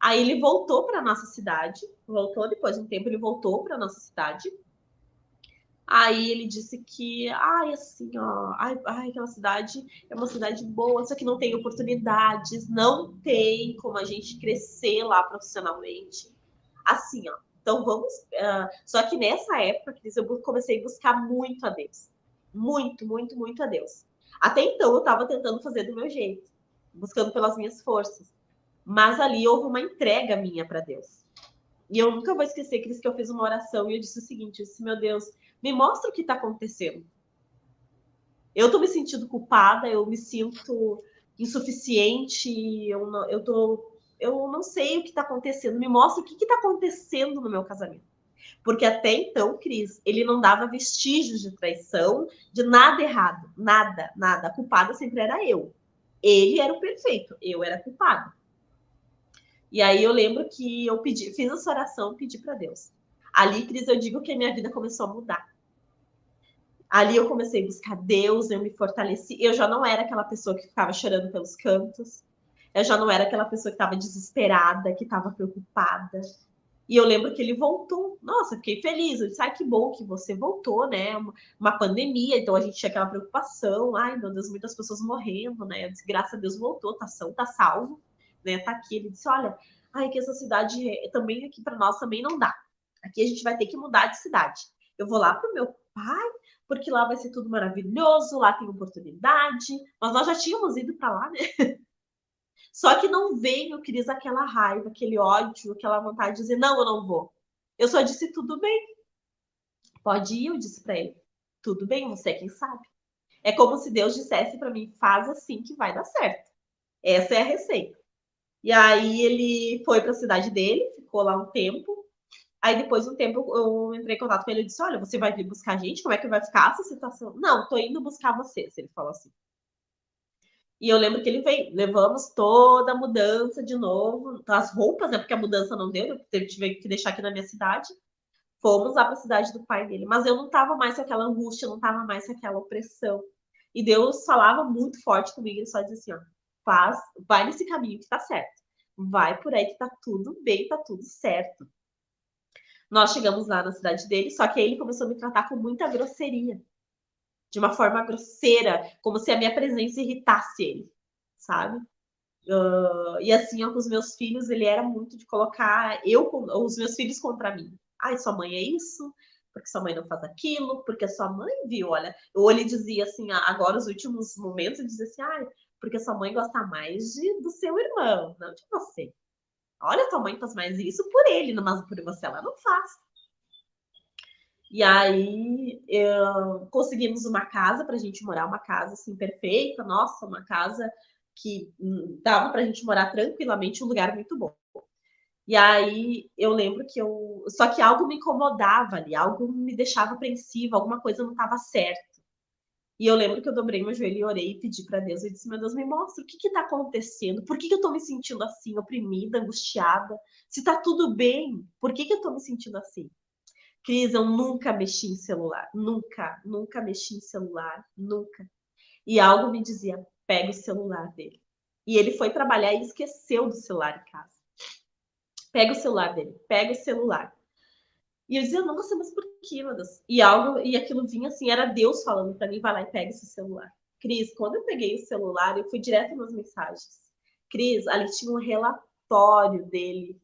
Aí ele voltou para nossa cidade, voltou depois de um tempo, ele voltou para nossa cidade. Aí ele disse que, assim, ó, aquela cidade é uma cidade boa, só que não tem oportunidades, não tem como a gente crescer lá profissionalmente. Assim, ó, então vamos. Só que nessa época, Cris, eu comecei a buscar muito a Deus. Muito, muito, muito a Deus. Até então eu estava tentando fazer do meu jeito, buscando pelas minhas forças. Mas ali houve uma entrega minha para Deus. E eu nunca vou esquecer, Cris, que eu fiz uma oração e eu disse o seguinte: eu disse, meu Deus, me mostra o que está acontecendo. Eu estou me sentindo culpada, eu me sinto insuficiente, eu não sei o que está acontecendo. Me mostra o que está acontecendo no meu casamento. Porque até então, Cris, ele não dava vestígios de traição, de nada errado. Nada, nada. A culpada sempre era eu. Ele era o perfeito, eu era a culpada. E aí eu lembro que eu fiz essa oração, pedi para Deus. Ali, Cris, eu digo que a minha vida começou a mudar. Ali eu comecei a buscar Deus, eu me fortaleci. Eu já não era aquela pessoa que ficava chorando pelos cantos. Eu já não era aquela pessoa que estava desesperada, que estava preocupada. E eu lembro que ele voltou. Nossa, fiquei feliz. Eu disse, que bom que você voltou, né? Uma pandemia, então a gente tinha aquela preocupação. Ai, meu Deus, muitas pessoas morrendo, né? Eu disse, graças a Deus voltou, tá são, tá salvo, né? Tá aqui. Ele disse, olha, que essa cidade também aqui para nós também não dá. Aqui a gente vai ter que mudar de cidade. Eu vou lá pro meu pai, porque lá vai ser tudo maravilhoso, lá tem oportunidade. Mas nós já tínhamos ido para lá, né? Só que não veio, Cris, aquela raiva, aquele ódio, aquela vontade de dizer, não, eu não vou. Eu só disse, tudo bem. Pode ir, eu disse para ele. Tudo bem, você é quem sabe. É como se Deus dissesse para mim, faz assim que vai dar certo. Essa é a receita. E aí ele foi para a cidade dele, ficou lá um tempo. Aí depois de um tempo eu entrei em contato com ele e disse, olha, você vai vir buscar a gente? Como é que vai ficar essa situação? Não, tô indo buscar vocês, ele falou assim. E eu lembro que ele veio, levamos toda a mudança de novo, as roupas, né? Porque a mudança não deu, eu tive que deixar aqui na minha cidade. Fomos lá para a cidade do pai dele, mas eu não tava mais com aquela angústia, não tava mais com aquela opressão. E Deus falava muito forte comigo, ele só dizia assim, ó, vai nesse caminho que tá certo. Vai por aí que tá tudo bem, tá tudo certo. Nós chegamos lá na cidade dele, só que aí ele começou a me tratar com muita grosseria. De uma forma grosseira, como se a minha presença irritasse ele, sabe? E assim, com os meus filhos, ele era muito de colocar os meus filhos contra mim. Ai, sua mãe é isso, porque sua mãe não faz aquilo, porque sua mãe viu, olha. Ou ele dizia assim, agora os últimos momentos, ele dizia assim, ai, porque sua mãe gosta mais do seu irmão, não de você. Olha, sua mãe faz mais isso por ele, mas por você ela não faz. E aí conseguimos uma casa pra gente morar, uma casa assim perfeita, nossa, uma casa que dava pra gente morar tranquilamente, um lugar muito bom. E aí eu lembro que só que algo me incomodava ali, algo me deixava apreensiva, alguma coisa não estava certa. E eu lembro que eu dobrei meu joelho e orei e pedi para Deus. Eu disse: meu Deus, me mostra o que está acontecendo. Por que eu estou me sentindo assim, oprimida, angustiada? Se está tudo bem, por que eu estou me sentindo assim? Cris, eu nunca mexi em celular. Nunca, nunca mexi em celular. Nunca. E algo me dizia: pega o celular dele. E ele foi trabalhar e esqueceu do celular em casa. Pega o celular dele, pega o celular. E eu dizia: nossa, mas por que, meu Deus? E aquilo vinha assim, era Deus falando para mim: vai lá e pega esse celular. Cris, quando eu peguei o celular, eu fui direto nas mensagens. Cris, ali tinha um relatório dele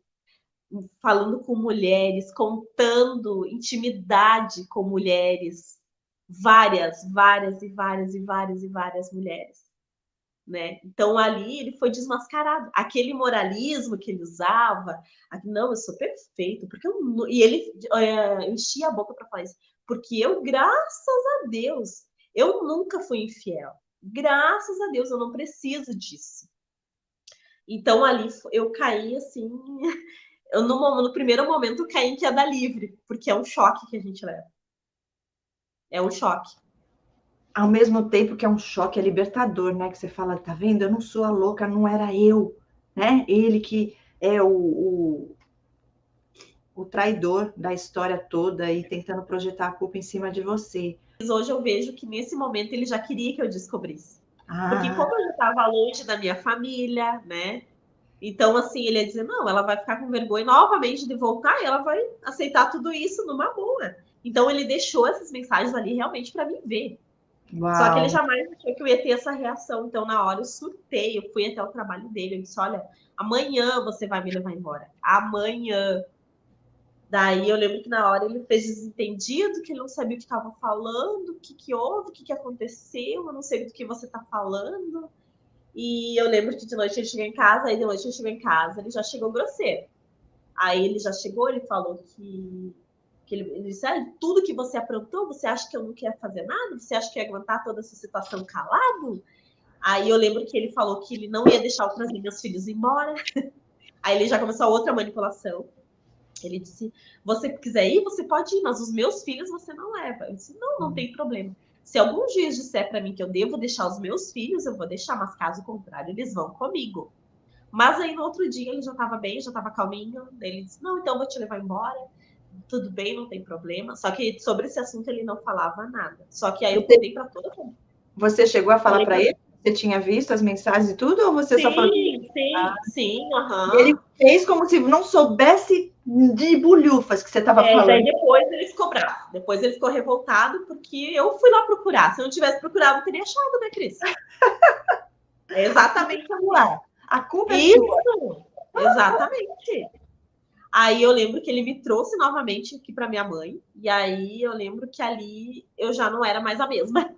falando com mulheres, contando intimidade com mulheres, várias, várias e várias e várias e várias mulheres. Né? Então ali ele foi desmascarado. Aquele moralismo que ele usava, não, eu sou perfeito, porque e ele enchia a boca para falar isso, porque eu, graças a Deus, eu nunca fui infiel. Graças a Deus, eu não preciso disso. Então ali eu caí assim, no primeiro momento eu caí em queda livre, porque é um choque que a gente leva. É um choque. Ao mesmo tempo que é um choque, é libertador, né? Que você fala, tá vendo? Eu não sou a louca, não era eu, né? Ele que é o traidor da história toda e tentando projetar a culpa em cima de você. Hoje eu vejo que nesse momento ele já queria que eu descobrisse. Porque como eu já estava longe da minha família, né? Então, assim, ele ia dizer, não, ela vai ficar com vergonha novamente de voltar e ela vai aceitar tudo isso numa boa. Então, ele deixou essas mensagens ali realmente para mim ver. Uau. Só que ele jamais achou que eu ia ter essa reação. Então, na hora, eu surtei, eu fui até o trabalho dele. Eu disse, olha, amanhã você vai me levar embora. Amanhã. Daí, eu lembro que na hora ele fez desentendido, que ele não sabia o que estava falando, o que houve, o que aconteceu, eu não sei do que você está falando. E eu lembro que de noite ele chegou em casa, aí de noite ele chegou em casa, ele já chegou grosseiro. Aí ele já chegou, ele falou que ele disse, tudo que você aprontou, você acha que eu não quero fazer nada? Você acha que eu ia aguentar toda essa situação calado? Aí eu lembro que ele falou que ele não ia deixar eu trazer meus filhos embora. Aí ele já começou a outra manipulação. Ele disse, você quiser ir, você pode ir, mas os meus filhos você não leva. Eu disse, não, não tem problema. Se algum juiz disser para mim que eu devo deixar os meus filhos, eu vou deixar, mas caso contrário, eles vão comigo. Mas aí no outro dia ele já estava bem, já estava calminho. Ele disse, não, então eu vou te levar embora. Tudo bem, não tem problema. Só que sobre esse assunto ele não falava nada. Só que aí eu contei para todo mundo. Você chegou a falar para ele? Você tinha visto as mensagens e tudo? Ou você só falou? Sim, aham. E ele fez como se não soubesse de bolhufas que você estava falando. Daí depois ele ficou bravo. Depois ele ficou revoltado porque eu fui lá procurar. Se eu não tivesse procurado, eu teria achado, né, Cris? É exatamente lá. A culpa é isso. sua. Exatamente. Aí eu lembro que ele me trouxe novamente aqui para minha mãe. E aí eu lembro que ali eu já não era mais a mesma.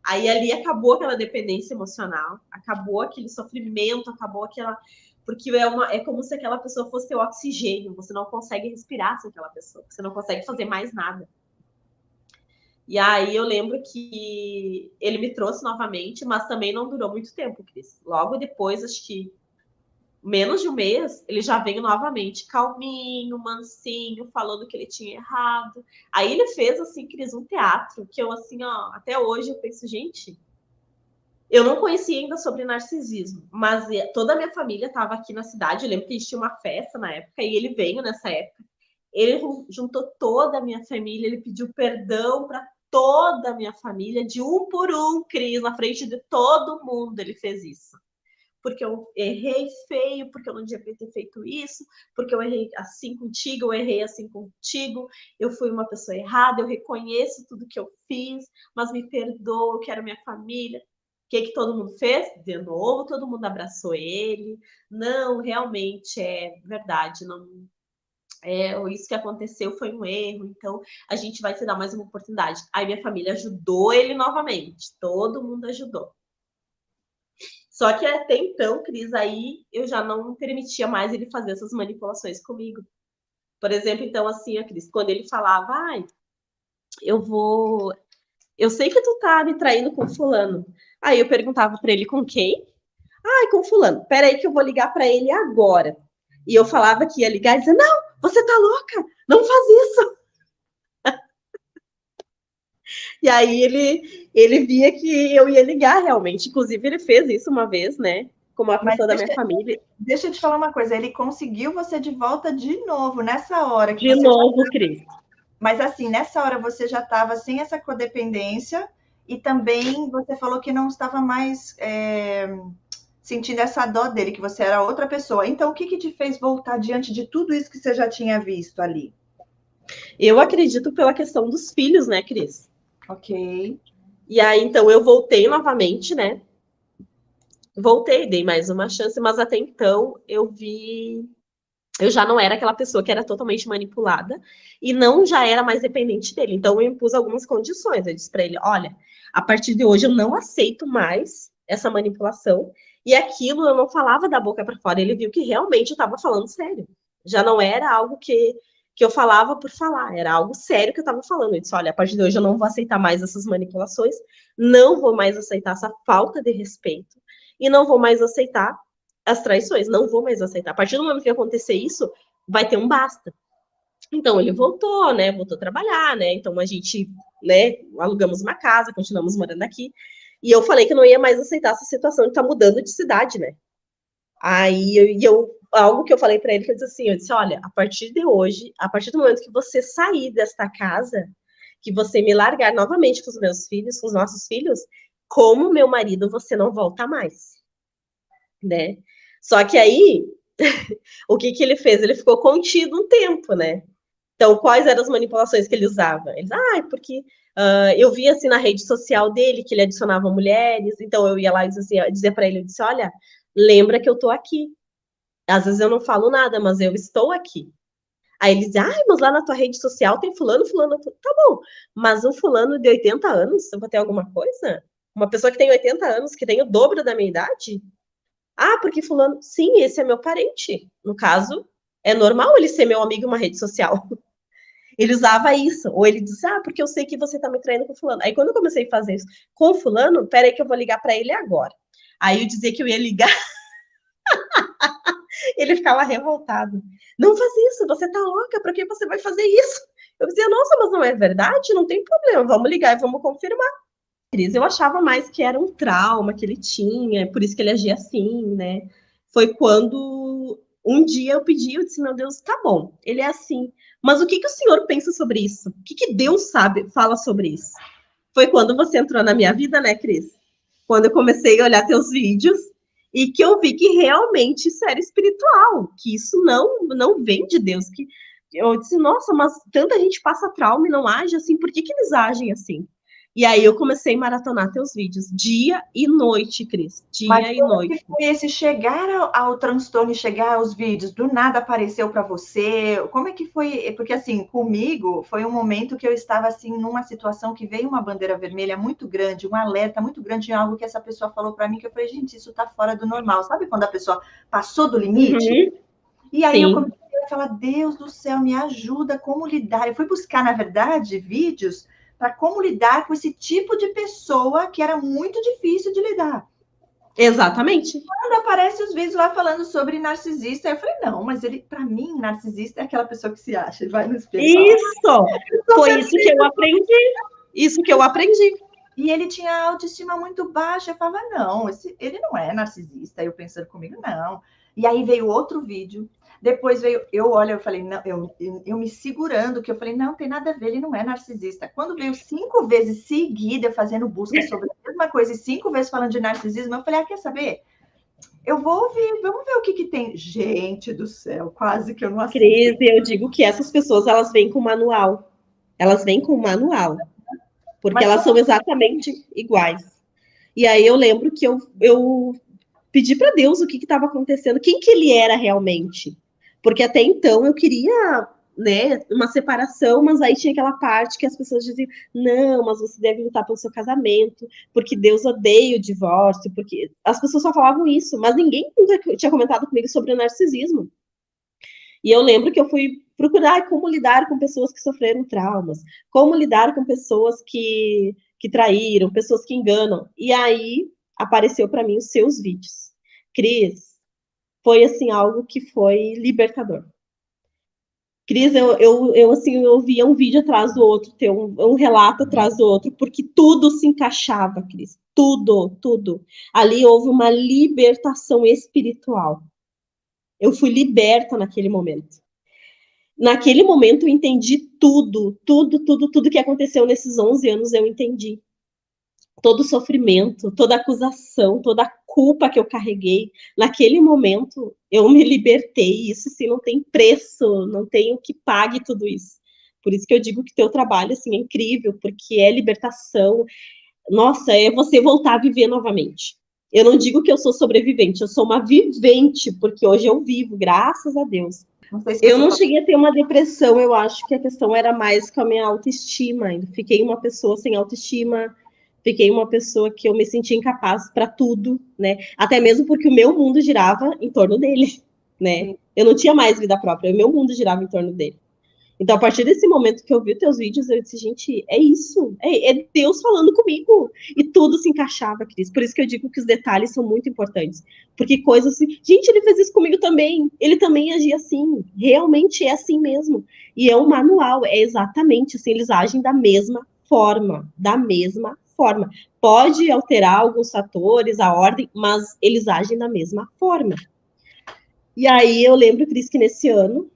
Aí ali acabou aquela dependência emocional, acabou aquele sofrimento, acabou aquela. Porque é como se aquela pessoa fosse teu oxigênio, você não consegue respirar sem aquela pessoa, você não consegue fazer mais nada. E aí eu lembro que ele me trouxe novamente, mas também não durou muito tempo, Cris. Logo depois, acho que menos de um mês, ele já veio novamente, calminho, mansinho, falando que ele tinha errado. Aí ele fez, assim, Cris, um teatro, que eu, assim, ó, até hoje eu penso, gente, eu não conhecia ainda sobre narcisismo, mas toda a minha família estava aqui na cidade. Eu lembro que a gente tinha uma festa na época e ele veio nessa época. Ele juntou toda a minha família, ele pediu perdão para toda a minha família, de um por um, Cris, na frente de todo mundo ele fez isso. Porque eu errei feio, porque eu não devia ter feito isso, porque eu errei assim contigo, eu errei assim contigo, eu fui uma pessoa errada, eu reconheço tudo que eu fiz, mas me perdoa, eu quero minha família. O que todo mundo fez? De novo, todo mundo abraçou ele. Não, realmente é verdade, não, isso que aconteceu foi um erro, então a gente vai te dar mais uma oportunidade. Aí minha família ajudou ele novamente, todo mundo ajudou. Só que até então, Cris, aí eu já não permitia mais ele fazer essas manipulações comigo. Por exemplo, então, assim, a Cris, quando ele falava, eu sei que tu tá me traindo com fulano. Aí eu perguntava pra ele com quem? Ai, com fulano. Pera aí que eu vou ligar pra ele agora. E eu falava que ia ligar e dizer, não, você tá louca, não faz isso. E aí ele via que eu ia ligar realmente. Inclusive, ele fez isso uma vez, né? Com uma Mas pessoa da minha família. deixa eu te falar uma coisa, ele conseguiu você de volta de novo, nessa hora que De você já... novo, Cris. Mas assim, nessa hora você já estava sem essa codependência e também você falou que não estava mais sentindo essa dó dele, que você era outra pessoa. Então, o que que te fez voltar diante de tudo isso que você já tinha visto ali? Eu acredito pela questão dos filhos, né, Cris? Ok. E aí, então, eu voltei novamente, né? Voltei, dei mais uma chance, mas até então eu já não era aquela pessoa que era totalmente manipulada e não já era mais dependente dele. Então eu impus algumas condições. Eu disse para ele: olha, a partir de hoje eu não aceito mais essa manipulação. E aquilo eu não falava da boca para fora. Ele viu que realmente eu estava falando sério. Já não era algo que eu falava por falar, era algo sério que eu estava falando. Eu disse: olha, a partir de hoje eu não vou aceitar mais essas manipulações, não vou mais aceitar essa falta de respeito e não vou mais aceitar as traições, não vou mais aceitar. A partir do momento que acontecer isso, vai ter um basta. Então ele voltou, né? Voltou a trabalhar, né? Então a gente, né, alugamos uma casa, continuamos morando aqui. E eu falei que não ia mais aceitar essa situação de estar mudando de cidade, né? Aí algo que eu falei para ele que eu disse assim, eu disse, olha, a partir de hoje, a partir do momento que você sair desta casa, que você me largar novamente com os meus filhos, com os nossos filhos, como meu marido, você não volta mais, né? Só que aí, o que que ele fez? Ele ficou contido um tempo, né? Então, quais eram as manipulações que ele usava? Ele dizia, porque eu via assim na rede social dele que ele adicionava mulheres, então eu ia lá e dizia para ele, eu disse, olha, lembra que eu tô aqui. Às vezes eu não falo nada, mas eu estou aqui. Aí ele dizia, mas lá na tua rede social tem fulano, fulano. Tá bom, mas um fulano de 80 anos, eu vou ter alguma coisa? Uma pessoa que tem 80 anos, que tem o dobro da minha idade? Ah, porque fulano, sim, esse é meu parente. No caso, é normal ele ser meu amigo em uma rede social. Ele usava isso. Ou ele disse, porque eu sei que você tá me traindo com fulano. Aí quando eu comecei a fazer isso com fulano, peraí que eu vou ligar para ele agora. Aí eu dizia que eu ia ligar, ele ficava revoltado. Não faz isso, você tá louca, para que você vai fazer isso? Eu dizia, nossa, mas não é verdade? Não tem problema, vamos ligar e vamos confirmar. Eu achava mais que era um trauma que ele tinha, por isso que ele agia assim, né? Foi quando um dia eu pedi, eu disse, meu Deus, tá bom, ele é assim. Mas o que que o senhor pensa sobre isso? O que que Deus sabe, fala sobre isso? Foi quando você entrou na minha vida, né, Cris? Quando eu comecei a olhar teus vídeos e que eu vi que realmente isso era espiritual, que isso não vem de Deus. Que eu disse, nossa, mas tanta gente passa trauma e não age assim, por que que eles agem assim? E aí eu comecei a maratonar teus vídeos, dia e noite, Cris, Mas dia e como que noite. foi esse chegar ao transtorno e chegar aos vídeos? Do nada apareceu para você? Como é que foi? Porque assim, comigo foi um momento que eu estava assim numa situação que veio uma bandeira vermelha muito grande, um alerta muito grande em algo que essa pessoa falou para mim que eu falei, gente, isso está fora do normal. Sabe quando a pessoa passou do limite? Uhum, E aí eu sim, comecei a falar, Deus do céu, me ajuda, como lidar? Eu fui buscar, na verdade, vídeos para como lidar com esse tipo de pessoa que era muito difícil de lidar. exatamente. Quando aparece os vídeos lá falando sobre narcisista, eu falei, não, mas ele, para mim, narcisista é aquela pessoa que se acha e vai no espelho e fala, Isso! eu sou Foi isso que perfeito. eu aprendi. Isso que eu aprendi. E ele tinha autoestima muito baixa. Eu falava, não, ele não é narcisista. Eu pensando comigo, não. E aí veio outro vídeo. Depois veio, eu falei, não, eu me segurando, que eu falei, não, tem nada a ver, ele não é narcisista. Quando veio 5 vezes seguida, fazendo busca sobre a mesma coisa e 5 vezes falando de narcisismo, eu falei, quer saber? Eu vou ouvir, vamos ver o que que tem. Gente do céu, quase que eu não assisto. Cris, eu digo que essas pessoas elas vêm com manual. Elas vêm com manual, porque Mas elas como são exatamente iguais. E aí eu lembro que eu pedi para Deus o que estava acontecendo, quem que ele era realmente. Porque até então eu queria, né, uma separação, mas aí tinha aquela parte que as pessoas diziam: não, mas você deve lutar pelo seu casamento, porque Deus odeia o divórcio, porque as pessoas só falavam isso, mas ninguém nunca tinha comentado comigo sobre o narcisismo. E eu lembro que eu fui procurar como lidar com pessoas que sofreram traumas, como lidar com pessoas que traíram, pessoas que enganam. E aí apareceu para mim os seus vídeos. Cris, foi assim algo que foi libertador. Cris, eu assim, eu via um vídeo atrás do outro, ter um relato atrás do outro, porque tudo se encaixava, Cris. Tudo, tudo. Ali houve uma libertação espiritual. Eu fui liberta naquele momento. Naquele momento eu entendi tudo, tudo, tudo, tudo que aconteceu nesses 11 anos eu entendi. Todo o sofrimento, toda a acusação, toda a culpa que eu carreguei. Naquele momento eu me libertei. Isso sim não tem preço, não tem o que pague tudo isso. Por isso que eu digo que teu trabalho assim é incrível, porque é libertação. Nossa, é você voltar a viver novamente. Eu não digo que eu sou sobrevivente, eu sou uma vivente, porque hoje eu vivo, graças a Deus. Não sei se Eu você não cheguei a ter uma depressão, eu acho que a questão era mais com a minha autoestima. Fiquei uma pessoa sem autoestima, fiquei uma pessoa que eu me sentia incapaz para tudo, né? Até mesmo porque o meu mundo girava em torno dele, né? Eu não tinha mais vida própria, o meu mundo girava em torno dele. Então, a partir desse momento que eu vi os teus vídeos, eu disse, gente, é isso. É Deus falando comigo. E tudo se encaixava, Cris. Por isso que eu digo que os detalhes são muito importantes. Porque coisas assim, gente, ele fez isso comigo também. Ele também agia assim. Realmente é assim mesmo. E é um manual, é exatamente assim, eles agem da mesma forma. Da mesma forma. Pode alterar alguns fatores, a ordem, mas eles agem da mesma forma. E aí eu lembro, Cris, que nesse ano,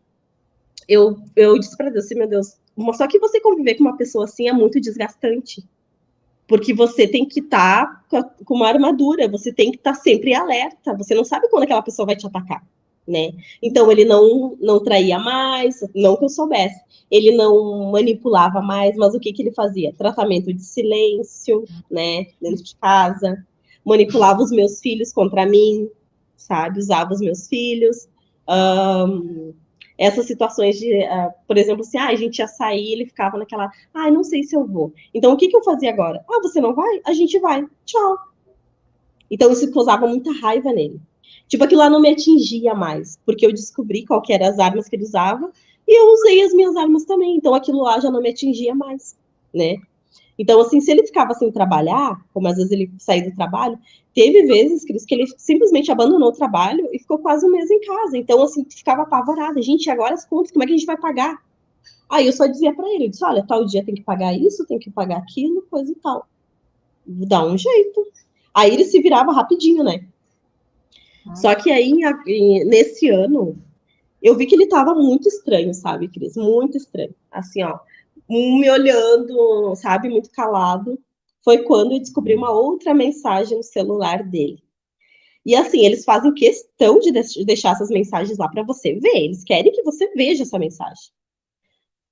eu disse para Deus assim, meu Deus, só que você conviver com uma pessoa assim é muito desgastante. Porque você tem que estar com uma armadura, você tem que estar sempre alerta, você não sabe quando aquela pessoa vai te atacar, né? Então ele não traía mais, não que eu soubesse, ele não manipulava mais, mas o que ele fazia? Tratamento de silêncio, né? Dentro de casa, manipulava os meus filhos contra mim, sabe? Usava os meus filhos. Essas situações de, por exemplo, assim, a gente ia sair, ele ficava naquela, não sei se eu vou. Então, o que eu fazia agora? Você não vai? A gente vai. Tchau. Então, isso causava muita raiva nele. Tipo, aquilo lá não me atingia mais, porque eu descobri qual que eram as armas que ele usava, e eu usei as minhas armas também. Então, aquilo lá já não me atingia mais, né? Então, assim, se ele ficava sem trabalhar, como às vezes ele saía do trabalho, teve vezes, Cris, que ele simplesmente abandonou o trabalho e ficou quase um mês em casa. Então, assim, ficava apavorada. Gente, agora as contas, como é que a gente vai pagar? Aí eu só dizia para ele, eu disse, olha, tal dia tem que pagar isso, tem que pagar aquilo, coisa e tal. Dá um jeito. Aí ele se virava rapidinho, né? Só que aí, nesse ano, eu vi que ele tava muito estranho, sabe, Cris? Muito estranho. Assim, ó, me olhando, sabe, muito calado. Foi quando eu descobri uma outra mensagem no celular dele. E assim, eles fazem questão de deixar essas mensagens lá para você ver. Eles querem que você veja essa mensagem.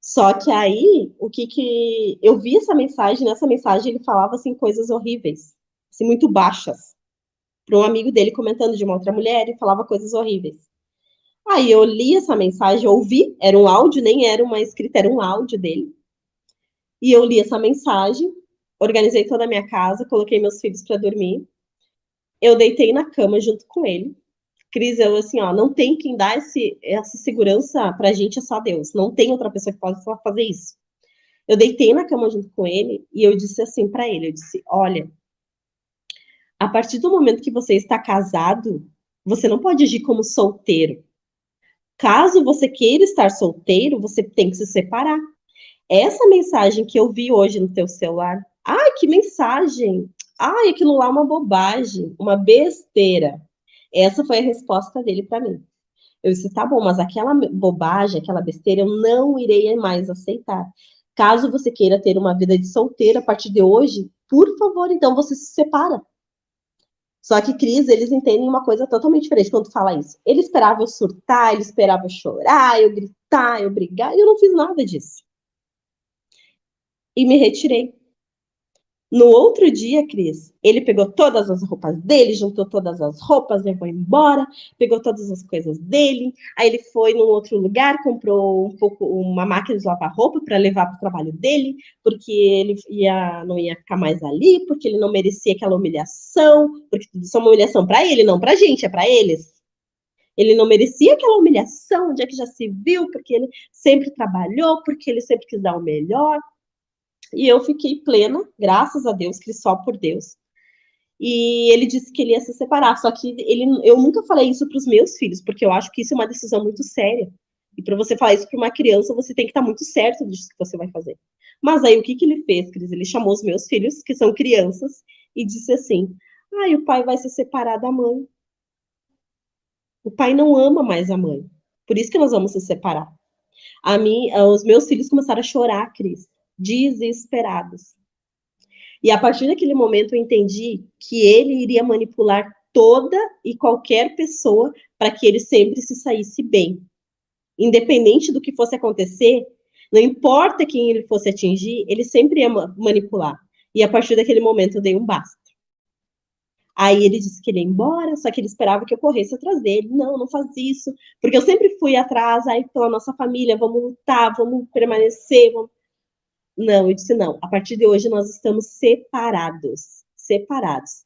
Só que aí, o que eu vi essa mensagem, nessa mensagem ele falava assim coisas horríveis, assim muito baixas, para um amigo dele comentando de uma outra mulher e falava coisas horríveis. Aí eu li essa mensagem, ouvi, era um áudio, nem era uma escrita, era um áudio dele. E eu li essa mensagem, organizei toda a minha casa, coloquei meus filhos para dormir. Eu deitei na cama junto com ele. Cris, eu assim, ó, não tem quem dá essa segurança pra gente, é só Deus. Não tem outra pessoa que possa fazer isso. Eu deitei na cama junto com ele e eu disse assim para ele, eu disse, olha, a partir do momento que você está casado, você não pode agir como solteiro. Caso você queira estar solteiro, você tem que se separar. Essa mensagem que eu vi hoje no teu celular, que mensagem! Aquilo lá é uma bobagem, uma besteira. Essa foi a resposta dele para mim. Eu disse, tá bom, mas aquela bobagem, aquela besteira, eu não irei mais aceitar. Caso você queira ter uma vida de solteiro a partir de hoje, por favor, então você se separa. Só que, Cris, eles entendem uma coisa totalmente diferente quando fala isso. Ele esperava eu surtar, ele esperava eu chorar, eu gritar, eu brigar, e eu não fiz nada disso. E me retirei. No outro dia, Cris, ele pegou todas as roupas dele, juntou todas as roupas, levou embora, pegou todas as coisas dele. Aí ele foi num outro lugar, comprou uma máquina de lavar roupa para levar para o trabalho dele, porque ele não ia ficar mais ali, porque ele não merecia aquela humilhação, porque isso é uma humilhação para ele, não para a gente, é para eles. Ele não merecia aquela humilhação, onde é que já se viu, porque ele sempre trabalhou, porque ele sempre quis dar o melhor. E eu fiquei plena, graças a Deus, que só por Deus. E ele disse que ele ia se separar, só que eu nunca falei isso para os meus filhos, porque eu acho que isso é uma decisão muito séria. E para você falar isso para uma criança, você tem que estar muito certo disso que você vai fazer. Mas aí o que ele fez, Cris? Ele chamou os meus filhos, que são crianças, e disse assim: o pai vai se separar da mãe. O pai não ama mais a mãe. Por isso que nós vamos se separar. Os meus filhos começaram a chorar, Cris, desesperados. E a partir daquele momento eu entendi que ele iria manipular toda e qualquer pessoa para que ele sempre se saísse bem. Independente do que fosse acontecer, não importa quem ele fosse atingir, ele sempre ia manipular. E a partir daquele momento eu dei um basta. Aí ele disse que ele ia embora, só que ele esperava que eu corresse atrás dele. Não, não faz isso. Porque eu sempre fui atrás, aí pela nossa família, vamos lutar, vamos permanecer, vamos... Não, eu disse não. A partir de hoje nós estamos separados. Separados.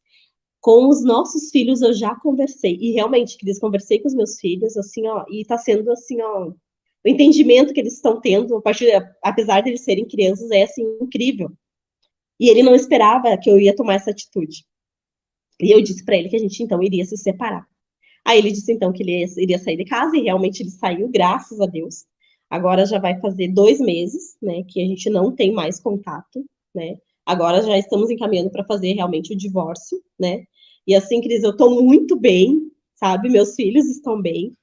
Com os nossos filhos eu já conversei. E realmente, Cris, conversei com os meus filhos, assim, ó, e tá sendo assim, ó, o entendimento que eles estão tendo, apesar de eles serem crianças, é assim, incrível. E ele não esperava que eu ia tomar essa atitude. E eu disse para ele que a gente então iria se separar. Aí ele disse então que ele iria sair de casa, e realmente ele saiu, graças a Deus. Agora já vai fazer 2 meses, né, que a gente não tem mais contato, né? Agora já estamos encaminhando para fazer realmente o divórcio, né? E assim, Cris, eu estou muito bem, sabe? Meus filhos estão bem.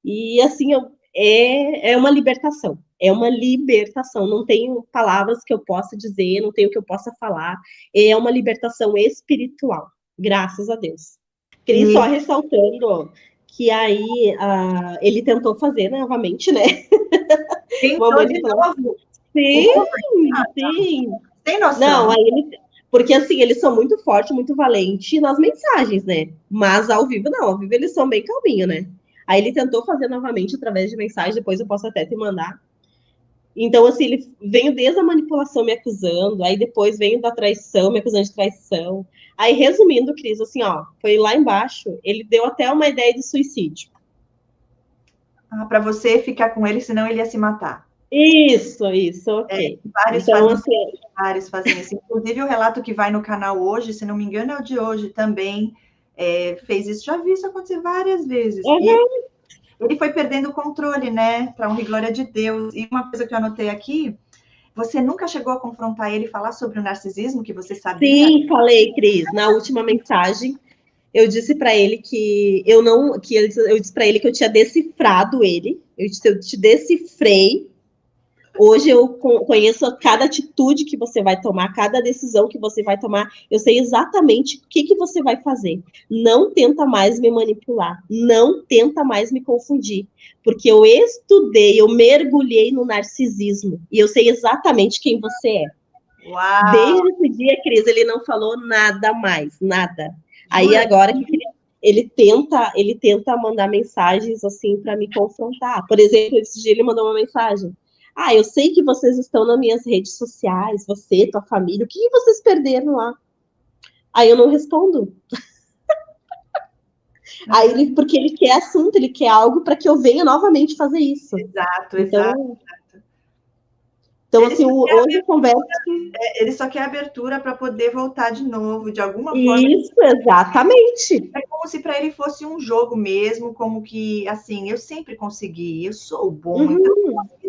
E assim, é uma libertação. É uma libertação. Não tenho palavras que eu possa dizer, não tenho o que eu possa falar. É uma libertação espiritual, graças a Deus. Cris, só ressaltando que aí ele tentou fazer novamente, né? Tentou de novo? Sim, sim. Tem noção? Não, aí porque assim, eles são muito fortes, muito valentes nas mensagens, né? Mas ao vivo não, ao vivo eles são bem calminhos, né? Aí ele tentou fazer novamente através de mensagem, depois eu posso até te mandar. Então, assim, ele veio desde a manipulação me acusando, aí depois veio da traição, me acusando de traição. Aí, resumindo, Cris, assim, ó, foi lá embaixo, ele deu até uma ideia de suicídio. Para você ficar com ele, senão ele ia se matar. Isso, ok. Vários fazem isso. Inclusive, o relato que vai no canal hoje, se não me engano, é o de hoje também, fez isso. Já vi isso acontecer várias vezes. Uhum. E ele foi perdendo o controle, né? Para honra e glória de Deus. E uma coisa que eu anotei aqui, você nunca chegou a confrontar ele e falar sobre o narcisismo, que você sabia? Sim, falei, Cris. Na última mensagem, eu disse para ele que eu disse para ele que eu tinha decifrado ele. Eu te decifrei. Hoje eu conheço cada atitude que você vai tomar, cada decisão que você vai tomar. Eu sei exatamente o que você vai fazer. Não tenta mais me manipular. Não tenta mais me confundir. Porque eu estudei, eu mergulhei no narcisismo. E eu sei exatamente quem você é. Uau. Desde esse dia, Cris, ele não falou nada mais, nada. Aí agora que ele tenta mandar mensagens assim para me confrontar. Por exemplo, esse dia ele mandou uma mensagem: eu sei que vocês estão nas minhas redes sociais, você, tua família, o que vocês perderam lá? Aí eu não respondo. Aí porque ele quer assunto, ele quer algo para que eu venha novamente fazer isso. Exato. Então, assim, hoje eu converso. Ele só quer abertura para poder voltar de novo, de alguma forma. Isso, exatamente. É como se para ele fosse um jogo mesmo, como que, assim, eu sempre consegui, eu sou bom, então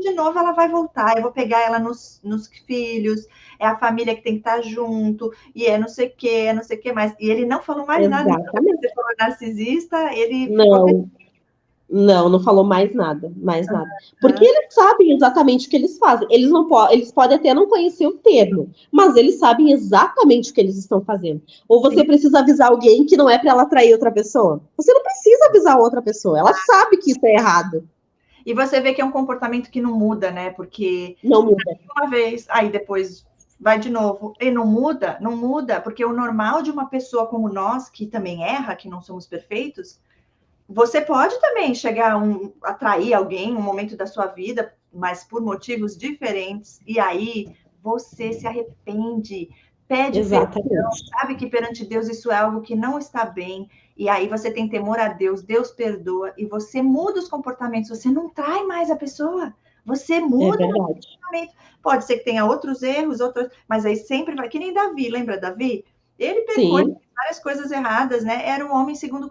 de novo ela vai voltar, eu vou pegar ela nos filhos, é a família que tem que estar junto, e é não sei o que mais. E ele não falou mais nada. Exatamente. Você falou narcisista, ele não falou mais nada. Porque eles sabem exatamente o que eles fazem. Eles podem até não conhecer o termo, mas eles sabem exatamente o que eles estão fazendo. Ou você precisa avisar alguém que não é para ela atrair outra pessoa. Você não precisa avisar outra pessoa. Ela sabe que isso é errado. E você vê que é um comportamento que não muda, né? Porque não muda. Uma vez, aí depois vai de novo. E não muda, porque o normal de uma pessoa como nós, que também erra, que não somos perfeitos, você pode também chegar a atrair alguém um momento da sua vida, mas por motivos diferentes, e aí você se arrepende pede perdão, Exatamente. sabe que perante Deus isso é algo que não está bem, e aí você tem temor a Deus, Deus perdoa, e você muda os comportamentos, você não trai mais a pessoa, você É muda o verdade. comportamento. Pode ser que tenha outros erros, outros, mas aí sempre vai, que nem Davi, lembra Davi? Ele pecou, ele Sim. fez várias coisas erradas, né? Era um homem segundo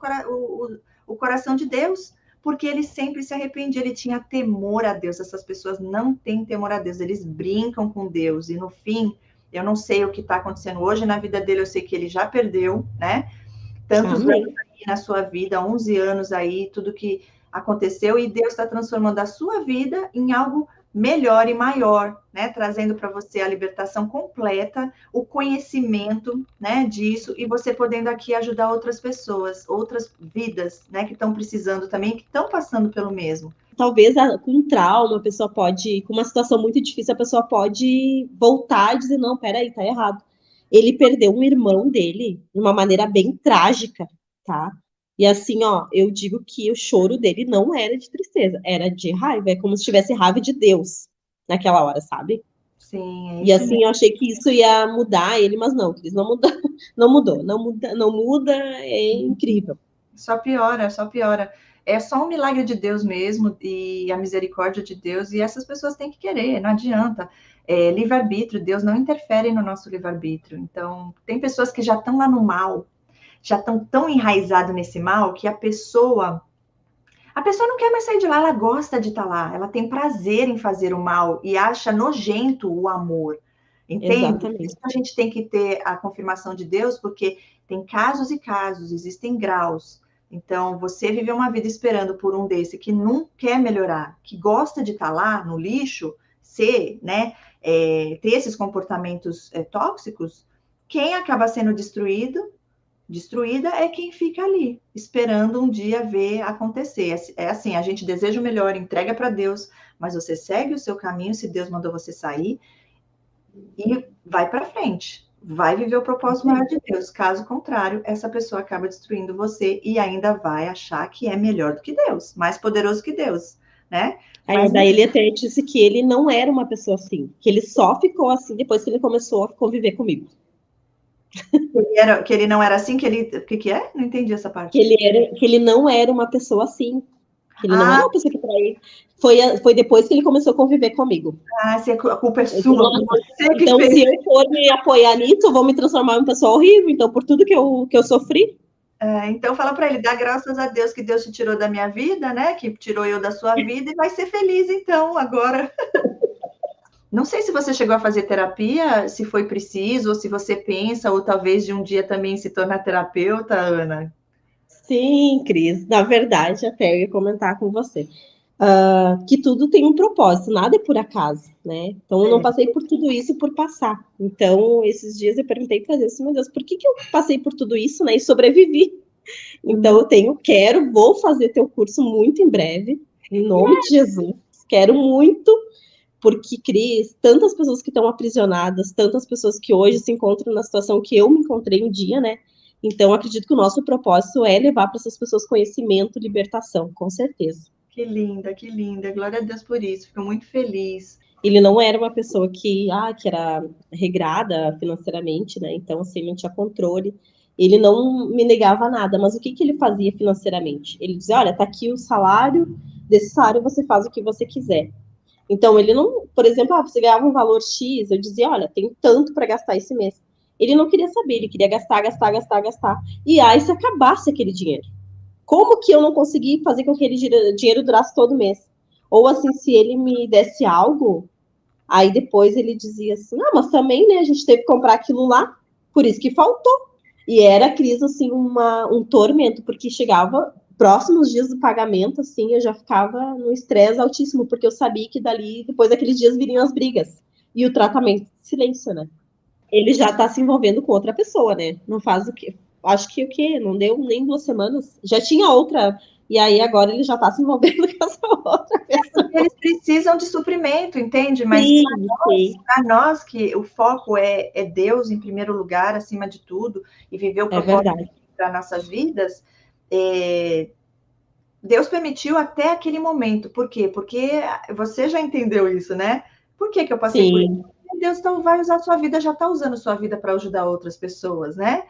o coração de Deus, porque ele sempre se arrependia, ele tinha temor a Deus. Essas pessoas não têm temor a Deus, eles brincam com Deus, e no fim, eu não sei o que está acontecendo hoje na vida dele, eu sei que ele já perdeu, né? Tantos anos Amém. aí na sua vida, 11 anos aí, tudo que aconteceu, e Deus está transformando a sua vida em algo melhor e maior, né? Trazendo para você a libertação completa, o conhecimento, né, disso, e você podendo aqui ajudar outras pessoas, outras vidas, né, que estão precisando também, que estão passando pelo mesmo. Talvez com trauma, a pessoa pode, com uma situação muito difícil, a pessoa pode voltar e dizer, não, peraí, tá errado. Ele perdeu um irmão dele de uma maneira bem trágica, tá? E assim, ó, eu digo que o choro dele não era de tristeza, era de raiva, é como se tivesse raiva de Deus naquela hora, sabe? Sim, é E isso assim, mesmo. eu achei que isso ia mudar ele, mas não, Cris, não mudou, não mudou, não muda, não muda, é incrível. Só piora, só piora. É só um milagre de Deus mesmo e a misericórdia de Deus, e essas pessoas têm que querer, não adianta. É, livre-arbítrio, Deus não interfere no nosso livre-arbítrio. Então, tem pessoas que já estão lá no mal, já estão tão enraizado nesse mal que a pessoa não quer mais sair de lá, ela gosta de estar lá, ela tem prazer em fazer o mal e acha nojento o amor. Entende? Por isso Exatamente. que a gente tem que ter a confirmação de Deus, porque tem casos e casos, existem graus. Então, você viveu uma vida esperando por um desse que não quer melhorar, que gosta de estar lá no lixo, ser, né, ter esses comportamentos tóxicos, quem acaba sendo destruída é quem fica ali, esperando um dia ver acontecer. É assim, a gente deseja o melhor, entrega para Deus, mas você segue o seu caminho, se Deus mandou você sair, e vai para frente. Vai viver o propósito maior de Deus. Caso contrário, essa pessoa acaba destruindo você e ainda vai achar que é melhor do que Deus, mais poderoso que Deus, né? Aí, Mas daí ele até disse que ele não era uma pessoa assim, que ele só ficou assim depois que ele começou a conviver comigo. que ele não era assim, que ele. O que, que é? Não entendi essa parte. Que ele não era uma pessoa assim, que ele não era Ah, uma pessoa que traía. Foi depois que ele começou a conviver comigo. se a culpa é Então, sua, você que então, fez. se eu for me apoiar nisso, eu vou me transformar em uma pessoa horrível. Então, por tudo que eu sofri, Então fala para ele, dá graças a Deus que Deus te tirou da minha vida, né? Que tirou eu da sua vida e vai ser feliz então agora. Não sei se você chegou a fazer terapia, se foi preciso, ou se você pensa, ou talvez de um dia também se tornar terapeuta, Ana. sim, Cris, na verdade, até eu ia comentar com você. Que tudo tem um propósito, nada é por acaso, né? Então eu não É, passei por tudo isso por passar. Então, esses dias eu perguntei para Deus, meu Deus, por que eu passei por tudo isso, né? E sobrevivi. Então eu vou fazer teu curso muito em breve, em nome de Jesus. Quero muito, porque, Cris, tantas pessoas que estão aprisionadas, tantas pessoas que hoje se encontram na situação que eu me encontrei um dia, né? Então, acredito que o nosso propósito é levar para essas pessoas conhecimento, libertação, com certeza. que linda, que linda. Glória a Deus por isso. Fico muito feliz. Ele não era uma pessoa que era regrada financeiramente, né? Então, assim, ele não tinha controle. Ele não me negava nada, mas o que ele fazia financeiramente? Ele dizia: olha, tá aqui o salário, desse salário você faz o que você quiser. Então, ele não, por exemplo, você ganhava um valor X, eu dizia: olha, tenho tanto para gastar esse mês. Ele não queria saber, ele queria gastar, gastar, gastar, gastar. E aí, se acabasse aquele dinheiro. Como que eu não consegui fazer com que aquele dinheiro durasse todo mês? Ou assim, se ele me desse algo, aí depois ele dizia assim: ah, mas também, né, a gente teve que comprar aquilo lá, por isso que faltou. E era a crise, assim, um tormento, porque chegava próximos dias do pagamento, assim, eu já ficava no estresse altíssimo, porque eu sabia que dali, depois daqueles dias, viriam as brigas. E o tratamento de silêncio, né? Ele já tá se envolvendo com outra pessoa, né? Não faz o quê? Acho que o quê? Não deu nem 2 semanas. Já tinha outra. E aí agora ele já tá se envolvendo com essa outra pessoa. Eles precisam de suprimento, entende? Mas Sim, sim. para nós que o foco é Deus em primeiro lugar, acima de tudo, e viver o É propósito verdade. para nossas vidas, Deus permitiu até aquele momento. Por quê? Porque você já entendeu isso, né? Por que eu passei por isso? Sim. Deus então vai usar a sua vida, já está usando a sua vida para ajudar outras pessoas, né?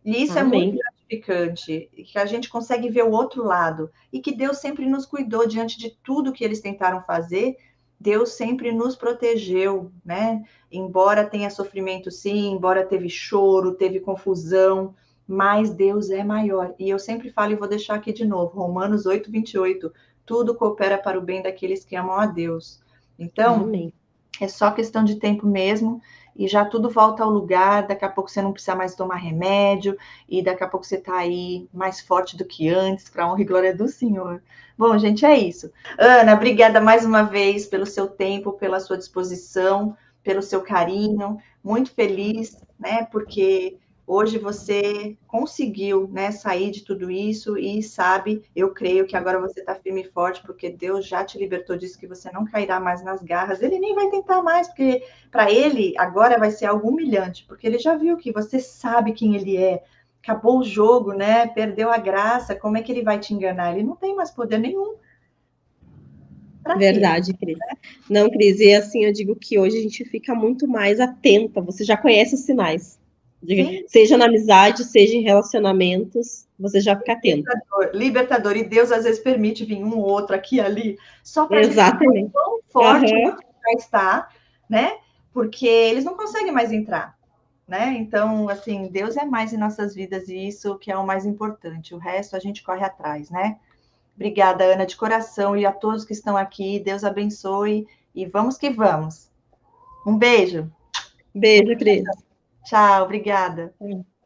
E isso é muito Amém. gratificante, que a gente consegue ver o outro lado, e que Deus sempre nos cuidou diante de tudo que eles tentaram fazer, Deus sempre nos protegeu, né? Embora tenha sofrimento sim, embora teve choro, teve confusão, mas Deus é maior. E eu sempre falo e vou deixar aqui de novo, Romanos 8:28, tudo coopera para o bem daqueles que amam a Deus. Então, Amém. é só questão de tempo mesmo, e já tudo volta ao lugar. Daqui a pouco você não precisa mais tomar remédio, e daqui a pouco você está aí mais forte do que antes, para a honra e glória do Senhor. Bom, gente, é isso. Ana, obrigada mais uma vez pelo seu tempo, pela sua disposição, pelo seu carinho. Muito feliz, né? Porque hoje você conseguiu, né, sair de tudo isso e sabe, eu creio que agora você está firme e forte, porque Deus já te libertou disso, que você não cairá mais nas garras. Ele nem vai tentar mais, porque para ele agora vai ser algo humilhante, porque ele já viu que você sabe quem ele é. Acabou o jogo, né? Perdeu a graça. Como é que ele vai te enganar? Ele não tem mais poder nenhum. Para quê? Verdade, Cris. Não, Cris, e assim eu digo que hoje a gente fica muito mais atenta, você já conhece os sinais. Sim, Seja na amizade, seja em relacionamentos, você já fica atento. libertador, libertador. E Deus às vezes permite vir um ou outro aqui e ali, só para a gente ver o Exatamente. quão forte a Aham. gente já está, né? Porque eles não conseguem mais entrar, né? Então, assim, Deus é mais em nossas vidas e isso que é o mais importante. O resto a gente corre atrás, né? Obrigada, Ana, de coração, e a todos que estão aqui. Deus abençoe e vamos que vamos. Um beijo. Beijo, Cris. Tchau, obrigada.